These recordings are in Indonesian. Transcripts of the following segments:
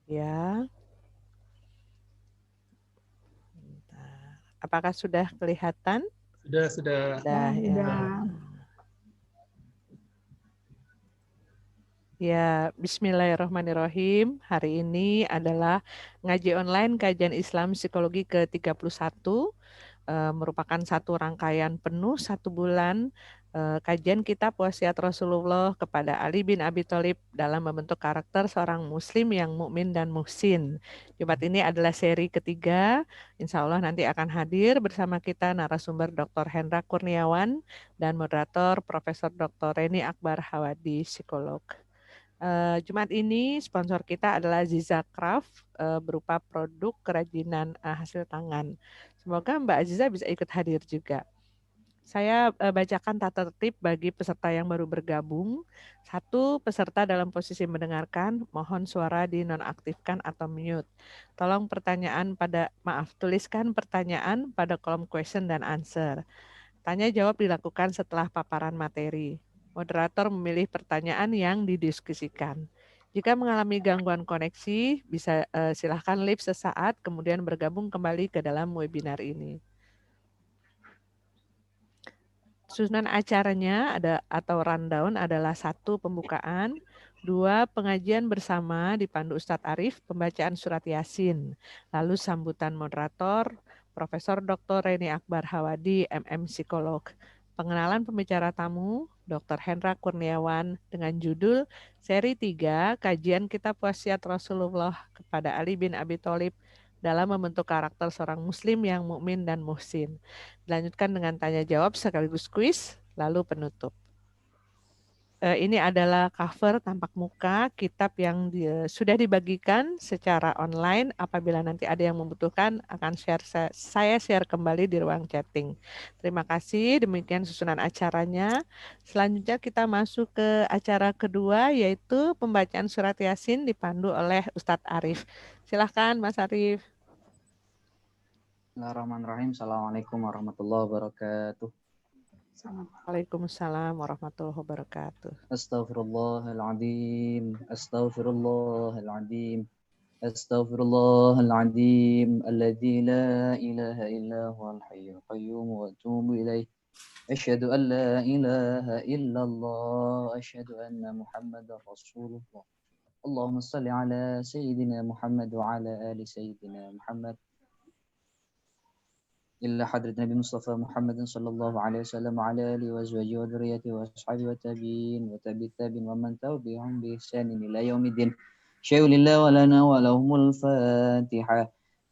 Ya. Bentar. Apakah sudah kelihatan? Sudah. Sudah ya. Sudah. Ya, bismillahirrahmanirrahim. Hari ini adalah ngaji online kajian Islam Psikologi ke-31, merupakan satu rangkaian penuh 1 bulan kajian kitab wasiat Rasulullah kepada Ali bin Abi Thalib dalam membentuk karakter seorang muslim yang mukmin dan muhsin. Jumat ini adalah seri ketiga. Insya Allah nanti akan hadir bersama kita narasumber Dr. Hendra Kurniawan dan moderator Profesor Dr. Reni Akbar Hawadi, psikolog. Jumat ini sponsor kita adalah Aziza Craft berupa produk kerajinan hasil tangan. Semoga Mbak Aziza bisa ikut hadir juga. Saya bacakan tata tertib bagi peserta yang baru bergabung. 1, peserta dalam posisi mendengarkan, mohon suara dinonaktifkan atau mute. Tuliskan pertanyaan pada kolom question dan answer. Tanya jawab dilakukan setelah paparan materi. Moderator memilih pertanyaan yang didiskusikan. Jika mengalami gangguan koneksi, bisa silahkan leave sesaat, kemudian bergabung kembali ke dalam webinar ini. Susunan acaranya atau rundown adalah 1, pembukaan, 2, pengajian bersama dipandu Ustadz Arif, pembacaan surat Yasin, lalu sambutan moderator, Profesor Dr. Reni Akbar Hawadi, MM Psikolog. Pengenalan pembicara tamu, Dr. Hendra Kurniawan dengan judul Seri 3, Kajian Kitab Wasiat Rasulullah kepada Ali bin Abi Thalib dalam membentuk karakter seorang muslim yang mukmin dan muhsin. Dilanjutkan dengan tanya jawab sekaligus kuis, lalu penutup. Ini adalah cover tampak muka kitab yang sudah dibagikan secara online. Apabila nanti ada yang membutuhkan, akan saya share kembali di ruang chatting. Terima kasih, demikian susunan acaranya. Selanjutnya kita masuk ke acara kedua, yaitu pembacaan surat Yasin dipandu oleh Ustadz Arif. Silahkan Mas Arif. Bismillahirrahmanirrahim. Assalamualaikum warahmatullahi wabarakatuh. Waalaikumsalam warahmatullahi wabarakatuh. Astaghfirullahaladzim. Astaghfirullahaladzim. Astaghfirullahaladzim. Alladzi la ilaha illa huwal hayyul qayyum wa atubu ilaih. Asyhadu an la ilaha illallah. Asyhadu anna Muhammadar Rasulullah. Allahumma salli ala Sayyidina Muhammad wa ala ali Sayyidina Muhammad. إلا حضرة النبي مصطفى محمد صلى الله عليه وسلم وعلى آله وأزواجه وذريته وأصحابه والتابعين التابعين ومن تبعهم بإحسان إلى يوم الدين. شيء لله ولنا ولهم الفاتحة.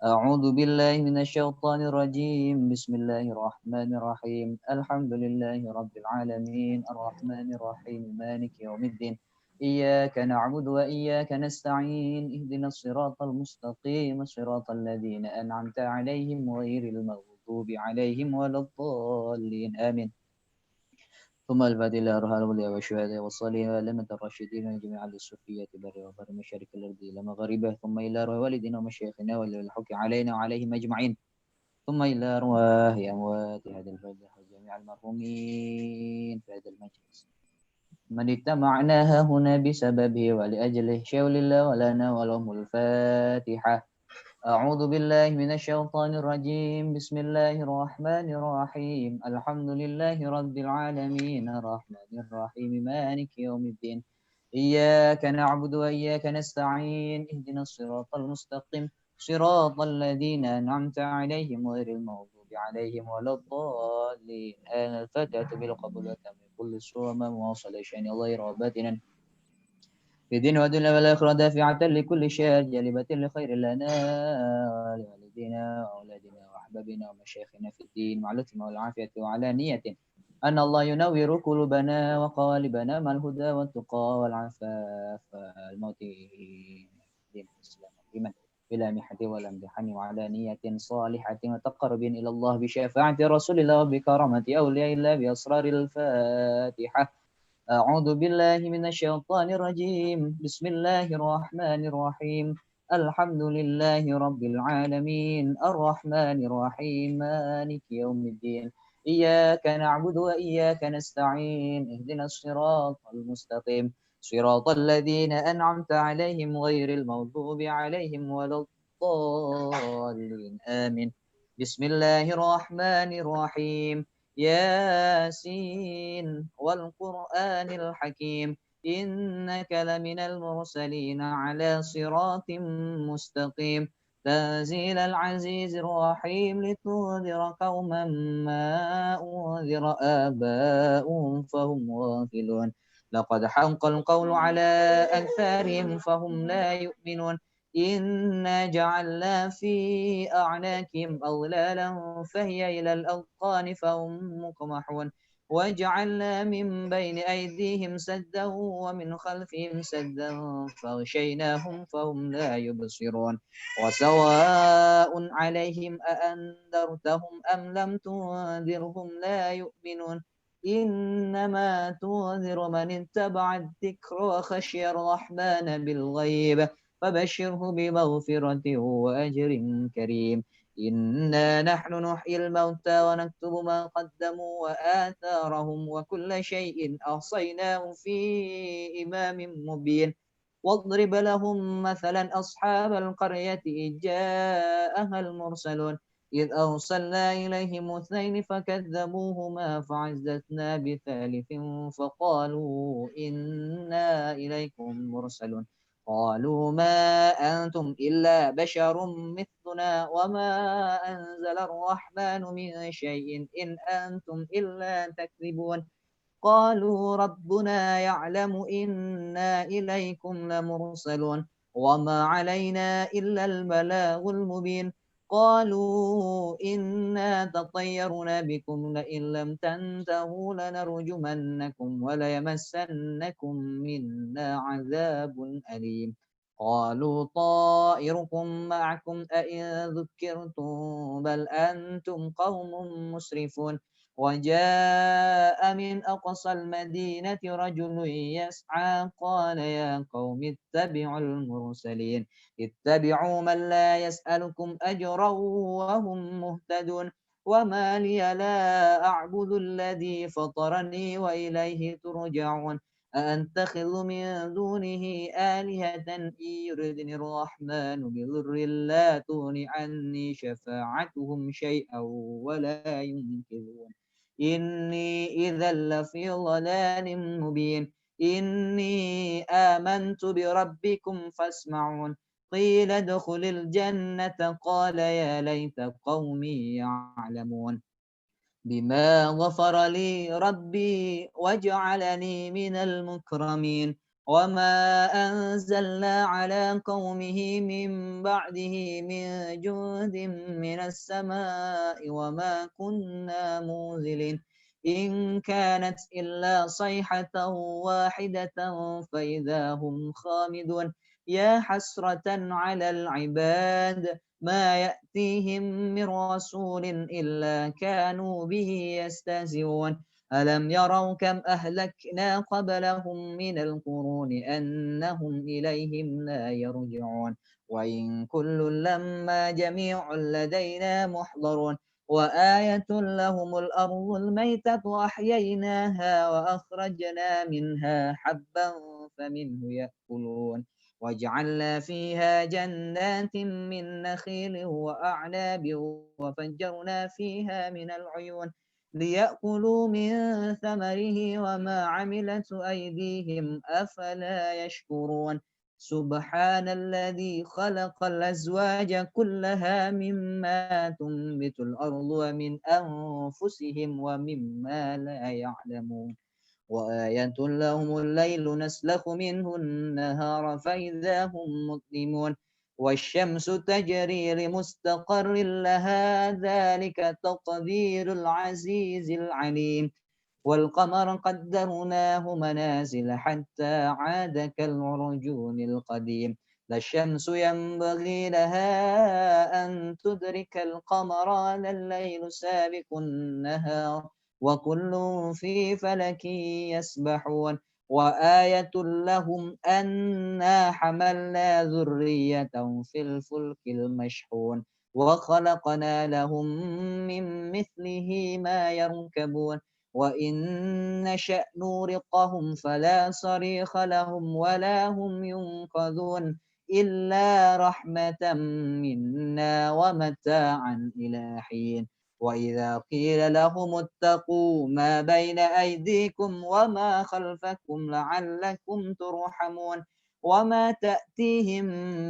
أعوذ بالله من الشيطان الرجيم. بسم الله الرحمن الرحيم. الحمد لله رب العالمين الرحمن الرحيم مالك يوم الدين. إياك نعبد وإياك نستعين. اهدنا الصراط المستقيم صراط الذين أنعمت عليهم غير المغضوب عليهم ولا الضالين آمين. ثم الفاتحة إلى روح الأولياء والشهداء والصالحين وعلمة الراشدين وجميع الصوفية بر وبر مشارق الأرض إلى مغاربها ثم إلى روح والدينا ومشايخنا والحق علينا وعليهم أجمعين ثم إلى رواه أموات هذا البلد وجميع المرحومين في هذا المجلس من اجتمعناها هنا بسببه ولأجله شيء لله ولنا ولهم الفاتحة. أعوذ بالله من الشيطان الرجيم. بسم الله الرحمن الرحيم. الحمد لله رب العالمين الرحمن الرحيم مالك يوم الدين. إياك نعبد وإياك نستعين. اهدنا الصراط المستقيم صراط الذين أنعمت عليهم غير المغضوب عليهم ولا الضالين. الفاتحة بالقبول وتم كل سوء ما وصل شأن غير باطنا في الدين والدنيا والآخرة دافعة لكل شر جالبة لخير لنا ولوالدينا وأولادنا وأحبابنا ومشايخنا في الدين مع اللطف والعافية وعلى نية أن الله ينور قلوبنا وقالبنا مع الهدى والتقى والعفاف والموت دين الإسلام إيمان بلا محة ولا امتحان وعلى نية صالحة وتقرب إلى الله بشفاعة رسول الله وبكرامة أولياء الله بأسرار الفاتحة. أعوذ بالله من الشيطان الرجيم. بسم الله الرحمن الرحيم. الحمد لله رب العالمين الرحمن الرحيم مالك يوم الدين. إياك نعبد وإياك نستعين. اهدنا الصراط المستقيم صراط الذين أنعمت عليهم غير المغضوب عليهم ولا الضالين آمين. بسم الله الرحمن الرحيم. ياسين والقرآن الحكيم إنك لمن المرسلين على صراط مستقيم تنزيل العزيز الرحيم لتنذر قوما ما أنذر آباؤهم فهم غافلون لقد حق القول على أكثرهم فهم لا يؤمنون إنا جعلنا في أعناقهم أغلالا فهي إلى الأذقان فهم مقمحون وجعلنا من بين أيديهم سدا ومن خلفهم سدا فغشيناهم فهم لا يبصرون وسواء عليهم أأنذرتهم أم لم تنذرهم لا يؤمنون إنما تنذر من اتبع الذكر وخشي الرحمن بالغيب فبشره بمغفرة وأجر كريم إنا نحن نحيي الموتى ونكتب ما قدموا وآثارهم وكل شيء أحصيناه في إمام مبين واضرب لهم مثلا أصحاب القرية إذ جاءها المرسلون إذ أرسلنا إليهم اثنين فكذبوهما فعززنا بثالث فقالوا إنا إليكم مرسلون قالوا ما أنتم إلا بشر مثلنا وما أنزل الرحمن من شيء إن أنتم إلا تكذبون قالوا ربنا يعلم إنا إليكم لمرسلون وما علينا إلا البلاغ المبين قالوا إنا تطيرنا بكم لئن لم تنتهوا لنرجمنكم وليمسنكم منا عذاب أليم قالوا طائركم معكم أئن ذكرتم بل أنتم قوم مسرفون وجاء من أقصى المدينة رجل يسعى قال يا قوم اتبعوا المرسلين اتبعوا من لا يسألكم أجرا وهم مهتدون وما لي لا أعبد الذي فطرني وإليه ترجعون أأتخذ من دونه آلهة إن يردني الرحمن بضر لا تغن عني شفاعتهم شيئا ولا ينقذون إني إذا لفي ضلال مبين إني آمنت بربكم فاسمعون قيل ادخل الجنة قال يا ليت قومي يعلمون بما غفر لي ربي وجعلني من المكرمين وما أنزلنا على قومه من بعده من جند من السماء وما كنا منزلين إن كانت إلا صيحة واحدة فإذا هم خامدون يا حسرة على العباد ما يأتيهم من رسول إلا كانوا به يستهزئون ألم يروا كم أهلكنا قبلهم من القرون أنهم إليهم لا يرجعون وإن كل لما جميع لدينا محضرون وآية لهم الأرض الميتة أحييناها وأخرجنا منها حبا فمنه يأكلون وجعلنا فيها جنات من نخيل وأعناب وفجرنا فيها من العيون ليأكلوا من ثمره وما عملت أيديهم أفلا يشكرون سبحان الذي خلق الأزواج كلها مما تنبت الأرض ومن أنفسهم ومما لا يعلمون وآية لهم الليل نسلخ منه النهار فإذا هم مظلمون والشمس تجري لمستقر لها ذلك تقدير العزيز العليم والقمر قدرناه منازل حتى عاد كالعرجون القديم لا الشمس ينبغي لها أن تدرك القمر ولا الليل سابق النهار وكل في فلك يسبحون وآية لهم أنا حملنا ذرية في الفلك المشحون وخلقنا لهم من مثله ما يركبون وإن نشأ نورقهم فلا صريخ لهم ولا هم ينقذون إلا رحمة منا ومتاعا إلى حين وإذا قيل لهم اتقوا ما بين أيديكم وما خلفكم لعلكم ترحمون وما تأتيهم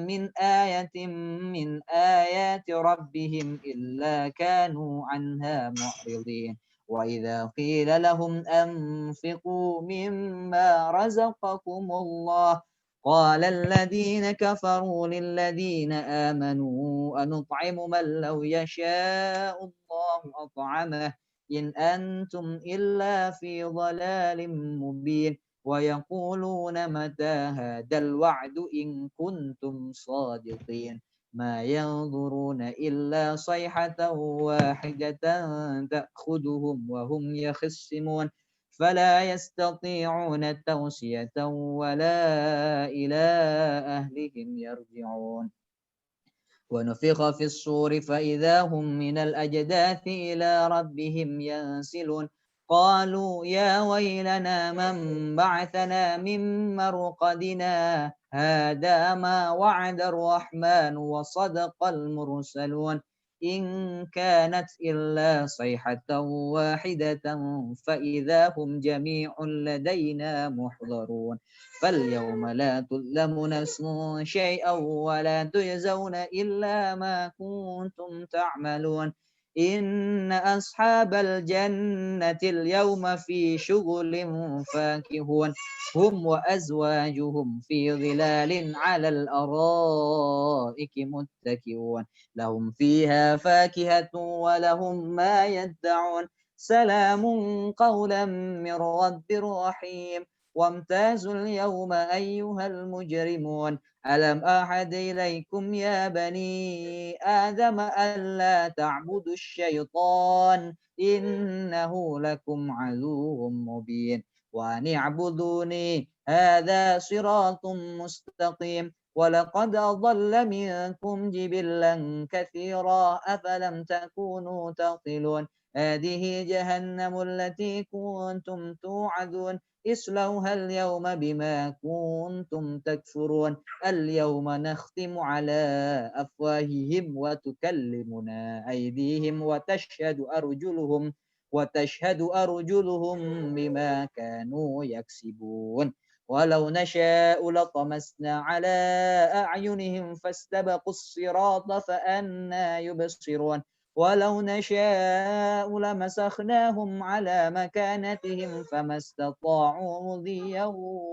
من آية من آيات ربهم إلا كانوا عنها معرضين وإذا قيل لهم أنفقوا مما رزقكم الله قال الذين كفروا للذين آمنوا أنطعم من لو يشاء الله أطعمه إن أنتم إلا في ضلال مبين ويقولون متى هذا الوعد إن كنتم صادقين ما ينظرون إلا صيحة واحدة تأخذهم وهم يخصمون فلا يستطيعون توصية ولا إلى أهلهم يرجعون ونفخ في الصور فإذا هم من الأجداث إلى ربهم ينسلون قالوا يا ويلنا من بعثنا من مرقدنا هذا ما وعد الرحمن وصدق المرسلون إن كانت إلا صيحة واحدة فإذا هم جميع لدينا محضرون فاليوم لا تظلم نفس شيئا ولا تجزون إلا ما كنتم تعملون إن أصحاب الجنة اليوم في شغل فاكهون هم وأزواجهم في ظلال على الأرائك متكئون لهم فيها فاكهة ولهم ما يدعون سلام قولا من رب رحيم وامتازوا اليوم أيها المجرمون ألم أعهد إليكم يا بني آدم ألا تعبدوا الشيطان إنه لكم عدو مبين وأن اعبدوني هذا صراط مستقيم ولقد أضل منكم جبلا كثيرا أفلم تكونوا تعقلون هذه جهنم التي كنتم توعدون اصلوها اليوم بما كنتم تكفرون اليوم نختم على أفواههم وتكلمنا أيديهم وتشهد أرجلهم بما كانوا يكسبون ولو نشاء لطمسنا على أعينهم فاستبقوا الصراط فأنى يبصرون ولو نشاء لمسخناهم على مكانتهم فما استطاعوا مضيا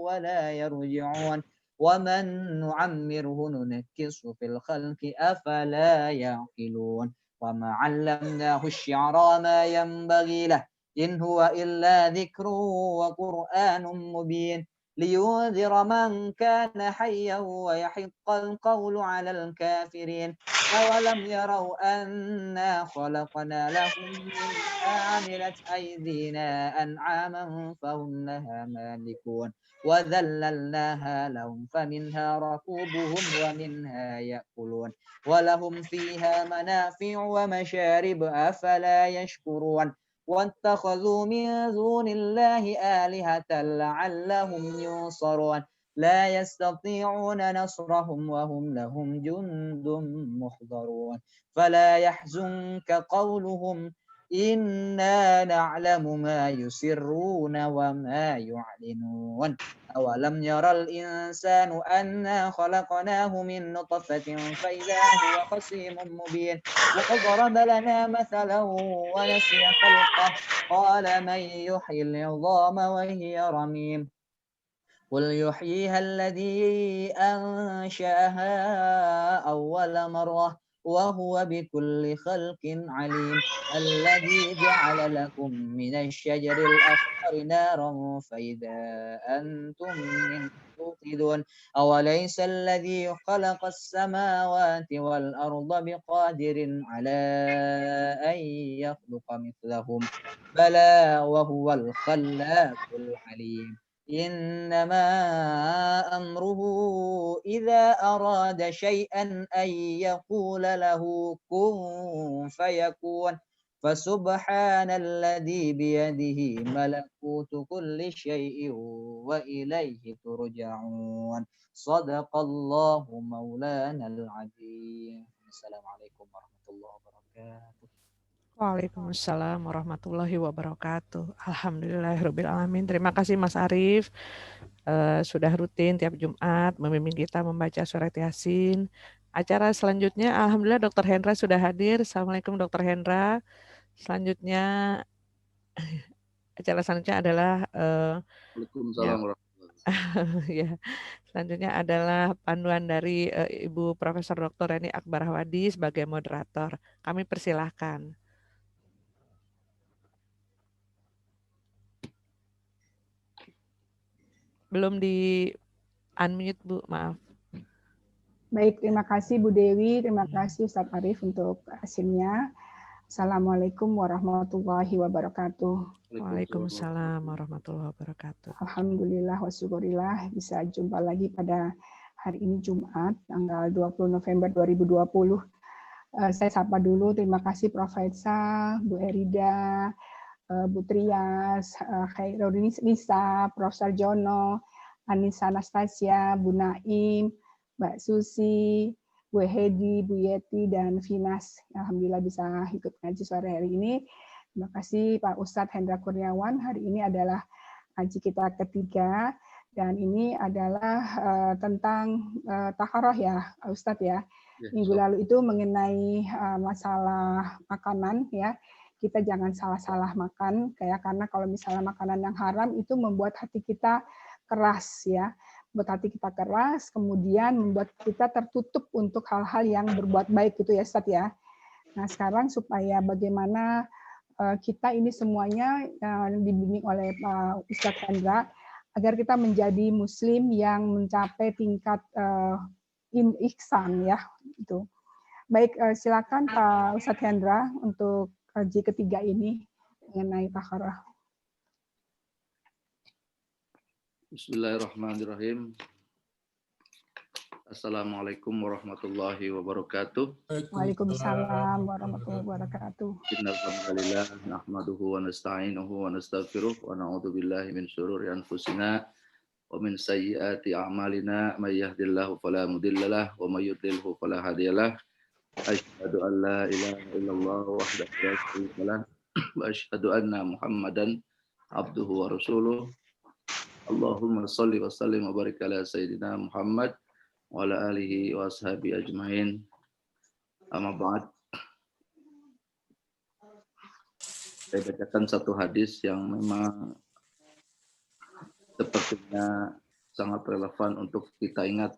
ولا يرجعون ومن نعمره ننكسه في الخلق أفلا يعقلون وما علمناه الشعر ما ينبغي له إن هو إلا ذكر وقرآن مبين لينذر من كان حيا ويحق القول على الكافرين أولم يروا أنا خلقنا لهم مما عملت أيدينا أنعاما فهم لها مالكون وذللناها لهم فمنها ركوبهم ومنها يأكلون ولهم فيها منافع ومشارب أفلا يشكرون واتخذوا من دون الله آلهة لعلهم ينصرون لا يستطيعون نصرهم وهم لهم جند محضرون فلا يحزنك قولهم إنا نعلم ما يسرون وما يعلنون أولم يرى الإنسان أنا خلقناه من نطفة فإذا هو خصيم مبين وضرب لنا مثلا ونسي خلقه قال من يحيي العظام وهي رميم قل يحييها الذي أنشأها أول مرة وهو بكل خلق عليم الذي جعل لكم من الشجر الأخضر نارا فإذا أنتم منه توقدون أوليس الذي خلق السماوات والأرض بقادر على أن يخلق مثلهم بلى وهو الخلاق العليم إنما أمره إذا أراد شيئا أن يقول له كن فيكون Fasubhanalladzi biyadihi malakutu kulli syai'in wa ilaihi turja'un. Sadaqallahu maulanal azim. Assalamualaikum warahmatullahi wabarakatuh. Waalaikumsalam warahmatullahi wabarakatuh. Alhamdulillahirabbil alamin. Terima kasih Mas Arief sudah rutin tiap Jumat membimbing kita membaca surat Yasin. Acara selanjutnya alhamdulillah Dr. Hendra sudah hadir. Assalamualaikum Dr. Hendra. Selanjutnya acara selanjutnya adalah Waalaikumsalam warahmatullahi ya, selanjutnya adalah panduan dari Ibu Profesor Dr. Reni Akbar Hawadi sebagai moderator. Kami persilahkan. Belum di unmute Bu, maaf. Baik, terima kasih Bu Dewi, terima kasih Ustaz Arief untuk hasilnya. Assalamualaikum warahmatullahi wabarakatuh. Waalaikumsalam warahmatullahi wabarakatuh. Alhamdulillah wa syukurillah bisa jumpa lagi pada hari ini Jumat tanggal 20 November 2020. Saya sapa dulu, terima kasih Prof. Faisal, Bu Erida, Bu Trias, Khairul Nisa, Prof. Sarjono, Anissa Anastasia, Bu Naim, Mbak Susi, Bu Hedi, Bu Yeti, dan Vinas. Alhamdulillah bisa ikut ngaji sore hari ini. Terima kasih Pak Ustadz Hendra Kurniawan. Hari ini adalah ngaji kita ketiga, dan ini adalah tentang taharah ya Ustadz ya. Minggu lalu itu mengenai masalah makanan ya. Kita jangan salah-salah makan, kayak karena kalau misalnya makanan yang haram itu membuat hati kita keras ya. Membuat hati kita keras, kemudian membuat kita tertutup untuk hal-hal yang berbuat baik gitu ya Ustadz ya. Nah sekarang supaya bagaimana kita ini semuanya dibimbing oleh Pak Ustadz Hendra agar kita menjadi muslim yang mencapai tingkat ihsan ya itu. Baik, silakan Pak Ustadz Hendra untuk kaji ketiga ini mengenai taharah. Bismillahirrahmanirrahim. Assalamualaikum warahmatullahi wabarakatuh. Waalaikumsalam warahmatullahi wabarakatuh. Innalhamdulillah nahmaduhu wa nasta'inuhu wa nastaghfiruh wa na'udzu billahi min syururi anfusina wa min sayyiati a'malina may yahdihillahu fala mudhillalah wa may yudlilhu fala hadiyalah. Asyhadu an la ilaha illallah wahdahu la syarika lah wa asyhadu anna Muhammadan abduhu wa rasuluh. Allahumma shalli wa sallim wa barik ala sayyidina Muhammad wa ala alihi wa ashabi ajmain. Amma ba'd. Saya bacakan satu hadis yang memang sepertinya sangat relevan untuk kita ingat.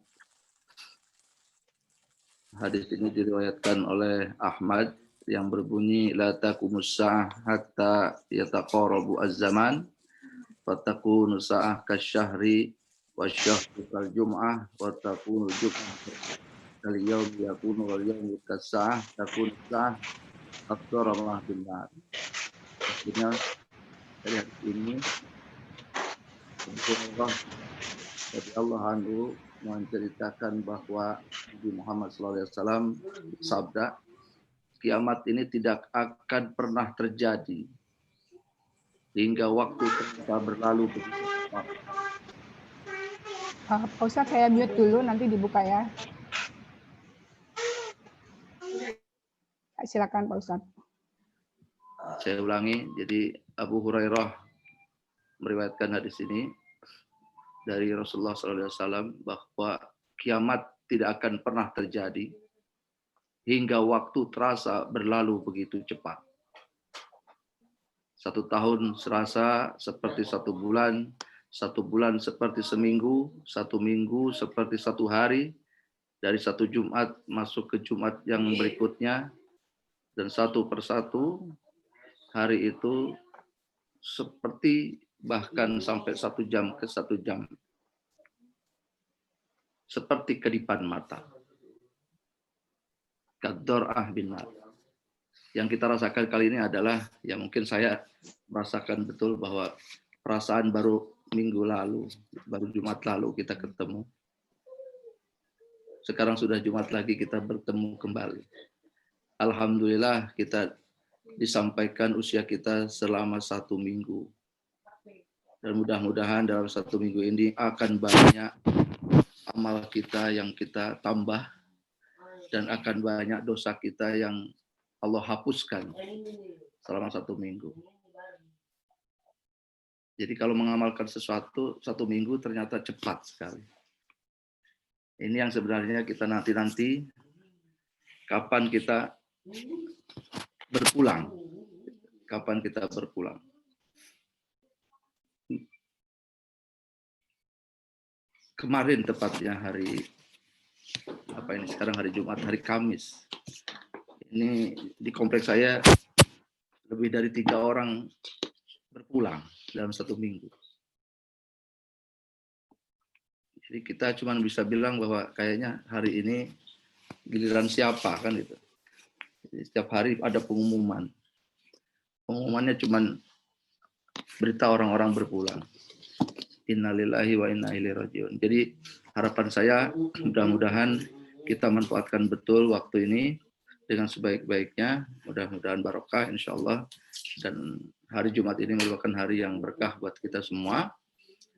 Hadis ini diriwayatkan oleh Ahmad yang berbunyi la taqumus sa'ah hatta yataqarabu az-zaman fatakunu sa'ah kasyahri wasyahru kal jum'ah wa takunu jum'ah kal yawm yakunu wal yawm kasa'ah takunu sa'ah aqtarama bin nar. Maksudnya dari hadis ini dari Allah anhu menceritakan bahwa Nabi Muhammad SAW sabda, kiamat ini tidak akan pernah terjadi hingga waktu telah berlalu begitu cepat. Pak Ustadz saya mute dulu, nanti dibuka ya. Silakan Pak Ustadz. Saya ulangi, jadi Abu Hurairah meriwayatkan hadis ini dari Rasulullah SAW bahwa kiamat tidak akan pernah terjadi hingga waktu terasa berlalu begitu cepat. 1 tahun serasa seperti 1 bulan, 1 bulan seperti seminggu, 1 minggu seperti 1 hari, dari 1 Jumat masuk ke Jumat yang berikutnya, dan satu persatu hari itu seperti bahkan sampai 1 jam ke 1 jam. Seperti kedipan mata. Kador'ah bin nar. Yang kita rasakan kali ini adalah, ya mungkin saya merasakan betul bahwa perasaan baru minggu lalu, baru Jumat lalu kita ketemu. Sekarang sudah Jumat lagi kita bertemu kembali. Alhamdulillah kita disampaikan usia kita selama 1 minggu. Dan mudah-mudahan dalam 1 minggu ini akan banyak amal kita yang kita tambah dan akan banyak dosa kita yang Allah hapuskan selama 1 minggu. Jadi kalau mengamalkan sesuatu 1 minggu ternyata cepat sekali. Ini yang sebenarnya kita nanti kapan kita berpulang. Kapan kita berpulang. Kemarin tepatnya sekarang hari Jumat, hari Kamis. Ini di kompleks saya lebih dari 3 orang berpulang dalam 1 minggu. Jadi kita cuma bisa bilang bahwa kayaknya hari ini giliran siapa kan itu. Jadi setiap hari ada pengumuman. Pengumumannya cuma berita orang-orang berpulang. Innalillahi wa inna ilaihi rajiun. Jadi harapan saya mudah-mudahan kita manfaatkan betul waktu ini dengan sebaik-baiknya. Mudah-mudahan barokah insyaallah. Dan hari Jumat ini merupakan hari yang berkah buat kita semua.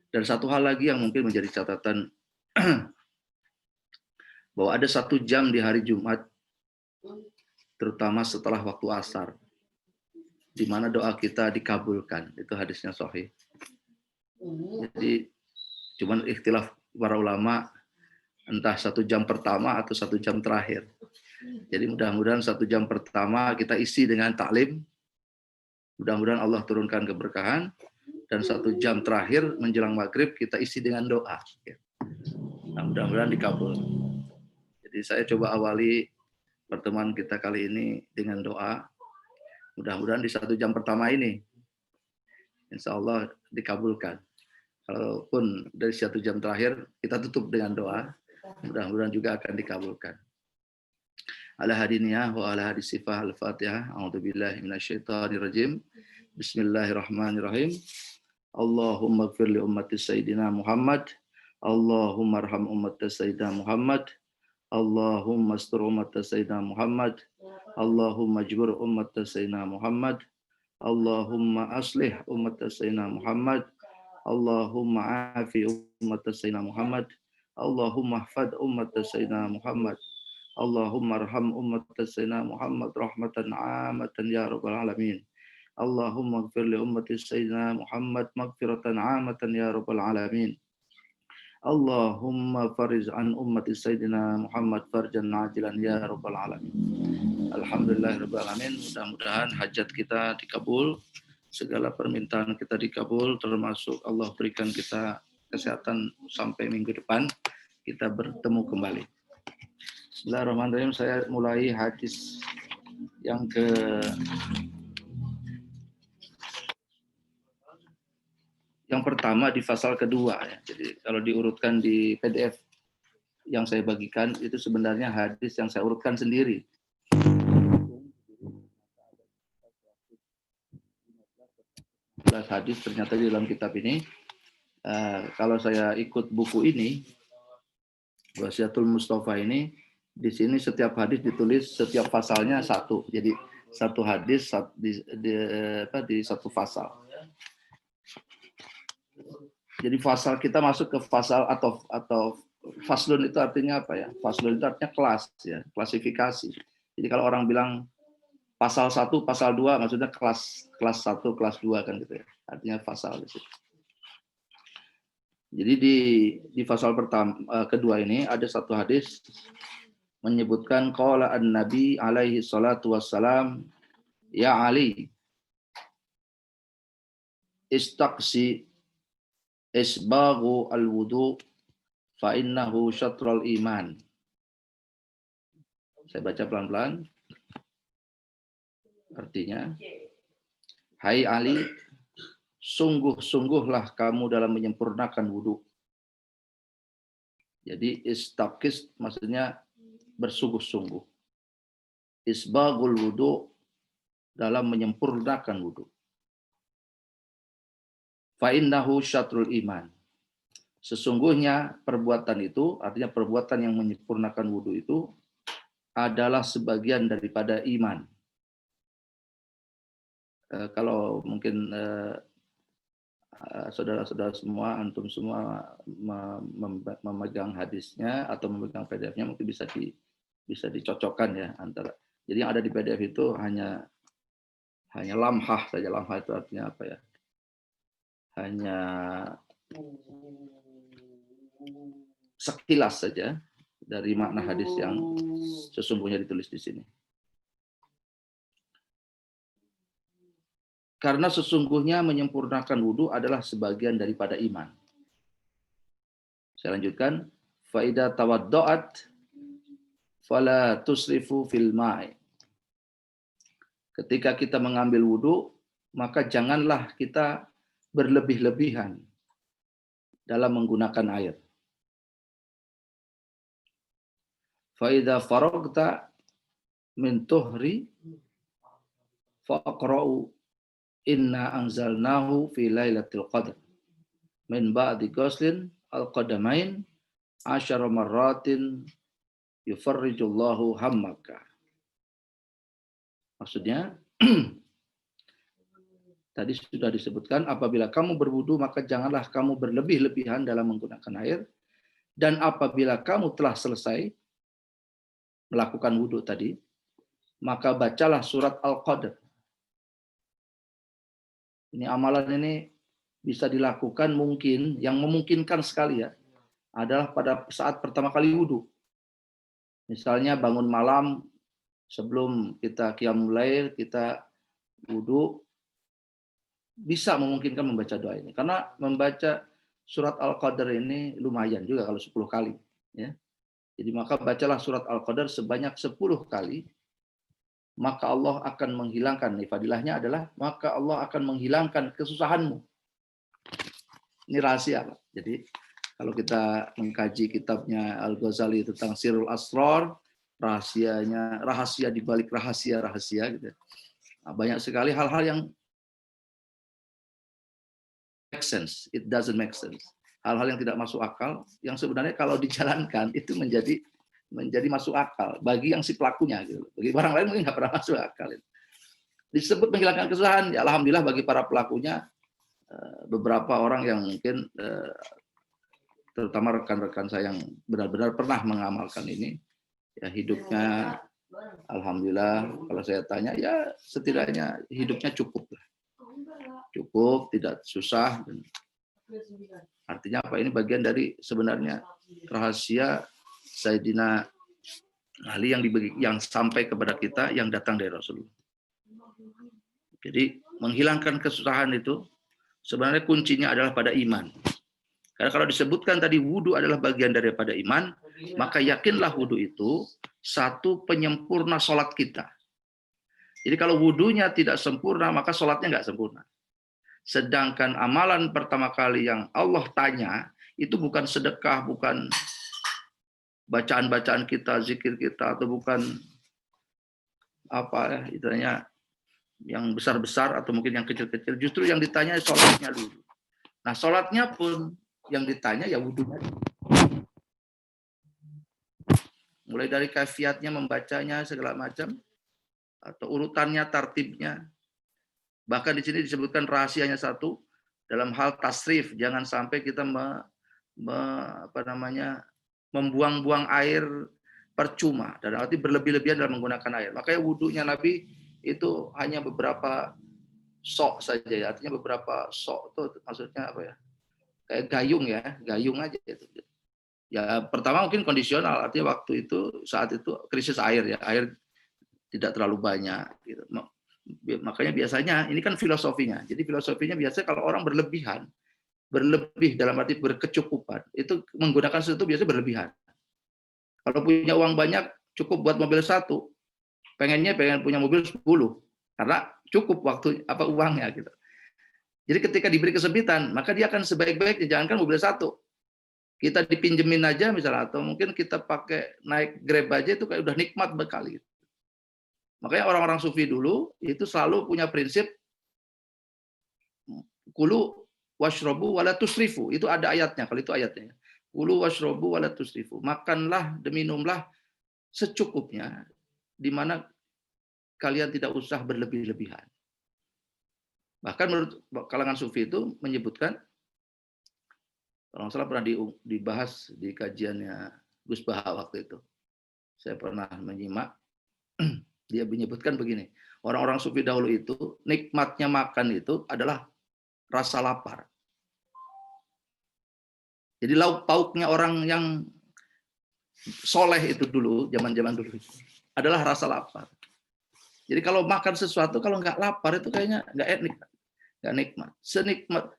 Dan satu hal lagi yang mungkin menjadi catatan bahwa ada 1 jam di hari Jumat, terutama setelah waktu asar, di mana doa kita dikabulkan. Itu hadisnya sahih. Jadi cuman ikhtilaf para ulama entah 1 jam pertama atau 1 jam terakhir. Jadi mudah-mudahan 1 jam pertama kita isi dengan taklim. Mudah-mudahan Allah turunkan keberkahan. Dan 1 jam terakhir menjelang maghrib kita isi dengan doa. Nah, mudah-mudahan dikabul. Jadi saya coba awali pertemuan kita kali ini dengan doa. Mudah-mudahan di 1 jam pertama ini insya Allah dikabulkan. Kalaupun dari 1 jam terakhir kita tutup dengan doa, mudah-mudahan juga akan dikabulkan. Ala hadiniyah wa ala hadisifah al-fatihah. A'udzubillahi minasyaitonirrajim. Bismillahirrahmanirrahim. Allahumma gfir li ummati Sayyidina Muhammad. Allahumma arham ummati Sayyidina Muhammad. Allahumma astur ummati Sayyidina Muhammad. Allahumma jbur ummati Sayyidina Muhammad. Allahumma aslih ummati Sayyidina Muhammad. Allahumma afi ummati Sayyidina Muhammad. Allahumma hfad ummati Sayyidina Muhammad. Allahumma arham ummati Sayyidina Muhammad rahmatan 'amatan ya rabbal alamin. Allahumma ighfir li ummati Sayyidina Muhammad maghfiratan 'amatan ya rabbal alamin. Allahumma fariz an ummati Sayyidina Muhammad farjan 'ajilan ya rabbal alamin. Alhamdulillahirabbil alamin. Mudah-mudahan hajat kita dikabul, segala permintaan kita dikabul, termasuk Allah berikan kita kesehatan sampai minggu depan kita bertemu kembali. Bismillahirrahmanirrahim. Saya mulai hadis yang pertama di pasal kedua ya. Jadi kalau diurutkan di PDF yang saya bagikan itu sebenarnya hadis yang saya urutkan sendiri. Hadis ternyata di dalam kitab ini. Kalau saya ikut buku ini, Wasiatul Mustafa ini, di sini setiap hadis ditulis setiap pasalnya 1. Jadi 1 hadis di 1 pasal. Jadi pasal kita masuk ke pasal atau faslun itu artinya apa ya? Faslun itu artinya kelas ya, klasifikasi. Jadi kalau orang bilang pasal 1, pasal 2 maksudnya kelas 1, kelas 2 kan gitu ya. Artinya pasal di situ. Jadi di pasal kedua ini ada 1 hadis menyebutkan qala an-nabi alaihi salatu wassalam ya Ali istaqsi isbaghu al-wudu fa innahu syatrul iman. Saya baca pelan-pelan. Artinya, hai Ali, sungguh-sungguhlah kamu dalam menyempurnakan wudu. Jadi istaqis maksudnya bersungguh-sungguh. Isbaghul wudu dalam menyempurnakan wudu. Fa innahu syatrul iman. Sesungguhnya perbuatan itu, artinya perbuatan yang menyempurnakan wudu itu adalah sebagian daripada iman. Kalau mungkin saudara-saudara semua, antum semua memegang hadisnya atau memegang PDF-nya, mungkin bisa dicocokkan ya antara. Jadi yang ada di PDF itu hanya lamhah saja. Lamhah itu artinya apa ya? Hanya sekilas saja dari makna hadis yang sesungguhnya ditulis di sini. Karena sesungguhnya menyempurnakan wudhu adalah sebagian daripada iman. Saya lanjutkan. Faida tawaddo'at fala tusrifu fil ma'i. Ketika kita mengambil wudhu, maka janganlah kita berlebih-lebihan dalam menggunakan air. Faida faragta min tuhri faqra'u inna anzalnahu fi lailatul qadr min ba'di ghuslin al-qadamain asyara marratin yufarrijullahu hammaka. Maksudnya tadi sudah disebutkan, apabila kamu berwudu maka janganlah kamu berlebih-lebihan dalam menggunakan air, dan apabila kamu telah selesai melakukan wudu tadi, maka bacalah surat Al-Qadr. Ini amalan ini bisa dilakukan mungkin, yang memungkinkan sekali ya, adalah pada saat pertama kali wudu. Misalnya bangun malam, sebelum kita qiyamul lail, kita wudu, bisa memungkinkan membaca doa ini. Karena membaca surat Al-Qadr ini lumayan juga kalau 10 kali. Ya. Jadi maka bacalah surat Al-Qadr sebanyak 10 kali, maka Allah akan menghilangkan, nih fadilahnya adalah, maka Allah akan menghilangkan kesusahanmu. Ini rahasia, Pak. Jadi kalau kita mengkaji kitabnya Al-Ghazali tentang Sirrul Asrar, rahasia di balik rahasia-rahasia gitu. Nah, banyak sekali hal-hal yang make sense, it doesn't make sense. Hal-hal yang tidak masuk akal, yang sebenarnya kalau dijalankan itu menjadi masuk akal bagi yang si pelakunya gitu. Bagi orang lain mungkin nggak pernah masuk akal. Disebut menghilangkan kesusahan, ya alhamdulillah bagi para pelakunya, beberapa orang yang mungkin terutama rekan-rekan saya yang benar-benar pernah mengamalkan ini, ya hidupnya alhamdulillah, kalau saya tanya ya setidaknya hidupnya cukup lah. Cukup, tidak susah. Artinya apa? Ini bagian dari sebenarnya rahasia Sayyidina Ali yang sampai kepada kita, yang datang dari Rasulullah. Jadi menghilangkan kesusahan itu sebenarnya kuncinya adalah pada iman. Karena kalau disebutkan tadi wudu adalah bagian daripada iman, maka yakinlah wudu itu satu penyempurna sholat kita. Jadi kalau wudunya tidak sempurna, maka sholatnya nggak sempurna. Sedangkan amalan pertama kali yang Allah tanya, itu bukan sedekah, bukan bacaan-bacaan kita, zikir kita, atau bukan apa ya, istilahnya yang besar-besar atau mungkin yang kecil-kecil. Justru yang ditanya sholatnya dulu. Nah, sholatnya pun yang ditanya ya wudunya. Mulai dari kaifiatnya membacanya segala macam, atau urutannya, tartibnya. Bahkan di sini disebutkan rahasianya satu, dalam hal tasrif, jangan sampai kita membuang-buang air percuma, dan arti berlebih-lebihan dalam menggunakan air. Makanya wudunya Nabi itu hanya beberapa sok saja ya, artinya beberapa sok itu maksudnya apa ya? Kayak gayung aja itu. Ya pertama mungkin kondisional, artinya waktu itu saat itu krisis air ya, air tidak terlalu banyak gitu. Makanya biasanya ini kan filosofinya. Jadi filosofinya biasanya kalau orang berlebih dalam arti berkecukupan, itu menggunakan sesuatu biasanya berlebihan. Kalau punya uang banyak cukup buat mobil 1, pengen punya mobil 10 karena cukup waktu uangnya gitu. Jadi ketika diberi kesempitan, maka dia akan sebaik-baiknya jangankan mobil 1. Kita dipinjemin aja misalnya, atau mungkin kita pakai naik Grab aja itu kayak udah nikmat sekali. Makanya orang-orang sufi dulu itu selalu punya prinsip kulu washrobu wala tusrifu. Itu ada ayatnya, kalau itu ayatnya. Kulu washrobu wala tusrifu. Makanlah dan minumlah secukupnya, di mana kalian tidak usah berlebih-lebihan. Bahkan menurut kalangan sufi itu menyebutkan, kalau nggak salah pernah dibahas di kajiannya Gus Baha waktu itu. Saya pernah menyimak, dia menyebutkan begini, orang-orang sufi dahulu itu nikmatnya makan itu adalah rasa lapar. Jadi lauk pauknya orang yang soleh itu dulu, zaman-zaman dulu adalah rasa lapar. Jadi kalau makan sesuatu, kalau nggak lapar itu kayaknya nggak nikmat.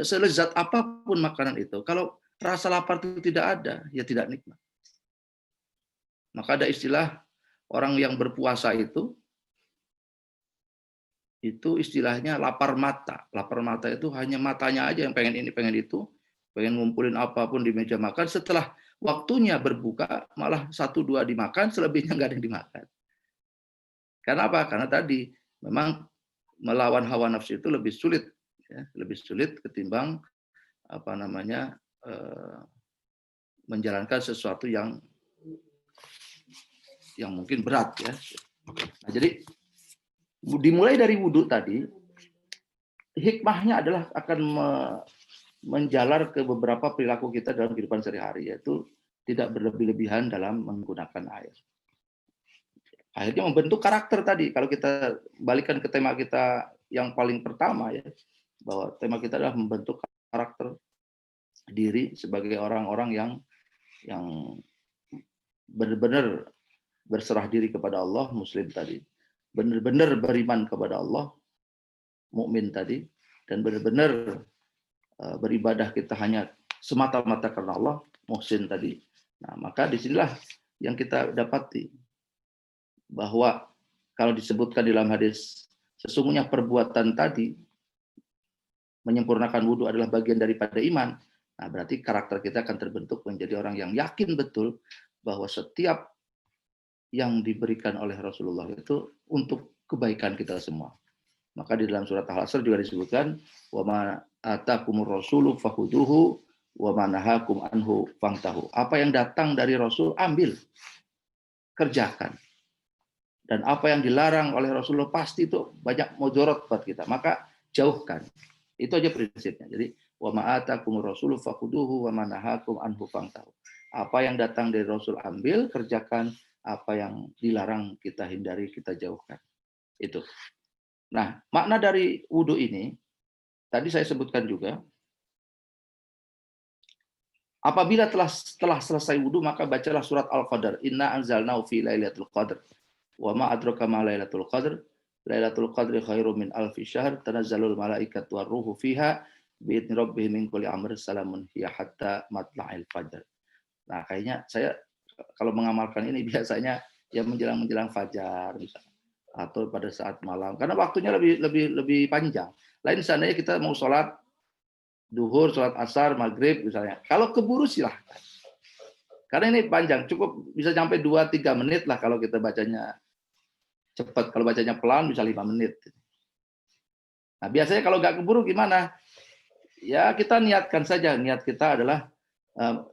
Selezat apapun makanan itu, kalau rasa lapar itu tidak ada, ya tidak nikmat. Maka ada istilah orang yang berpuasa itu istilahnya lapar mata. Lapar mata itu hanya matanya aja yang pengen ini, pengen itu, pengen ngumpulin apapun di meja makan. Setelah waktunya berbuka, malah 1-2 dimakan, selebihnya nggak ada yang dimakan. Karena apa? Karena tadi memang melawan hawa nafsu itu lebih sulit, ya, lebih sulit ketimbang menjalankan sesuatu yang mungkin berat, ya. Nah, jadi dimulai dari wudhu tadi, hikmahnya adalah akan menjalar ke beberapa perilaku kita dalam kehidupan sehari-hari, yaitu tidak berlebih-lebihan dalam menggunakan air. Akhirnya membentuk karakter tadi. Kalau kita balikan ke tema kita yang paling pertama, ya, bahwa tema kita adalah membentuk karakter diri sebagai orang-orang yang benar-benar berserah diri kepada Allah, muslim tadi, benar-benar beriman kepada Allah, mukmin tadi, dan benar-benar beribadah kita hanya semata-mata karena Allah, muhsin tadi. Nah, maka disinilah yang kita dapati bahwa kalau disebutkan dalam hadis, sesungguhnya perbuatan tadi menyempurnakan wudhu adalah bagian daripada iman. Nah, berarti karakter kita akan terbentuk menjadi orang yang yakin betul bahwa setiap yang diberikan oleh Rasulullah itu untuk kebaikan kita semua. Maka di dalam surat Al-Asr juga disebutkan, wa ma atakumur rasulu fakhuduhu wa ma nahakum anhu fangtahu. Apa yang datang dari Rasul ambil, kerjakan. Dan apa yang dilarang oleh Rasulullah pasti itu banyak mudarat buat kita, maka jauhkan. Itu aja prinsipnya. Jadi wa ma atakumur rasulu fakhuduhu wa ma nahakum anhu fangtahu. Apa yang datang dari Rasul ambil, kerjakan. Apa yang dilarang kita hindari, kita jauhkan. Itu. Nah, makna dari wudhu ini, tadi saya sebutkan juga, apabila telah selesai wudhu, maka bacalah surat Al-Qadr. Inna anzalnahu fi lailatul qadr. Wa ma adraka ma lailatul qadr. Lailatul qadri khairum min alfi syahr. Tanazzalul malaikatu warruhu fiha bi'idni rabbihim min kulli amr salamun hiya hatta matla'il fajr. Nah, kayaknya saya kalau mengamalkan ini biasanya ya menjelang fajar misalnya, atau pada saat malam, karena waktunya lebih panjang. Lain seandainya kita mau sholat duhur, sholat asar, maghrib misalnya, kalau keburu silahkan, karena ini panjang, cukup bisa sampai 2-3 menit lah kalau kita bacanya cepat. Kalau bacanya pelan bisa 5 menit. Nah, biasanya kalau nggak keburu gimana? Ya kita niatkan saja, niat kita adalah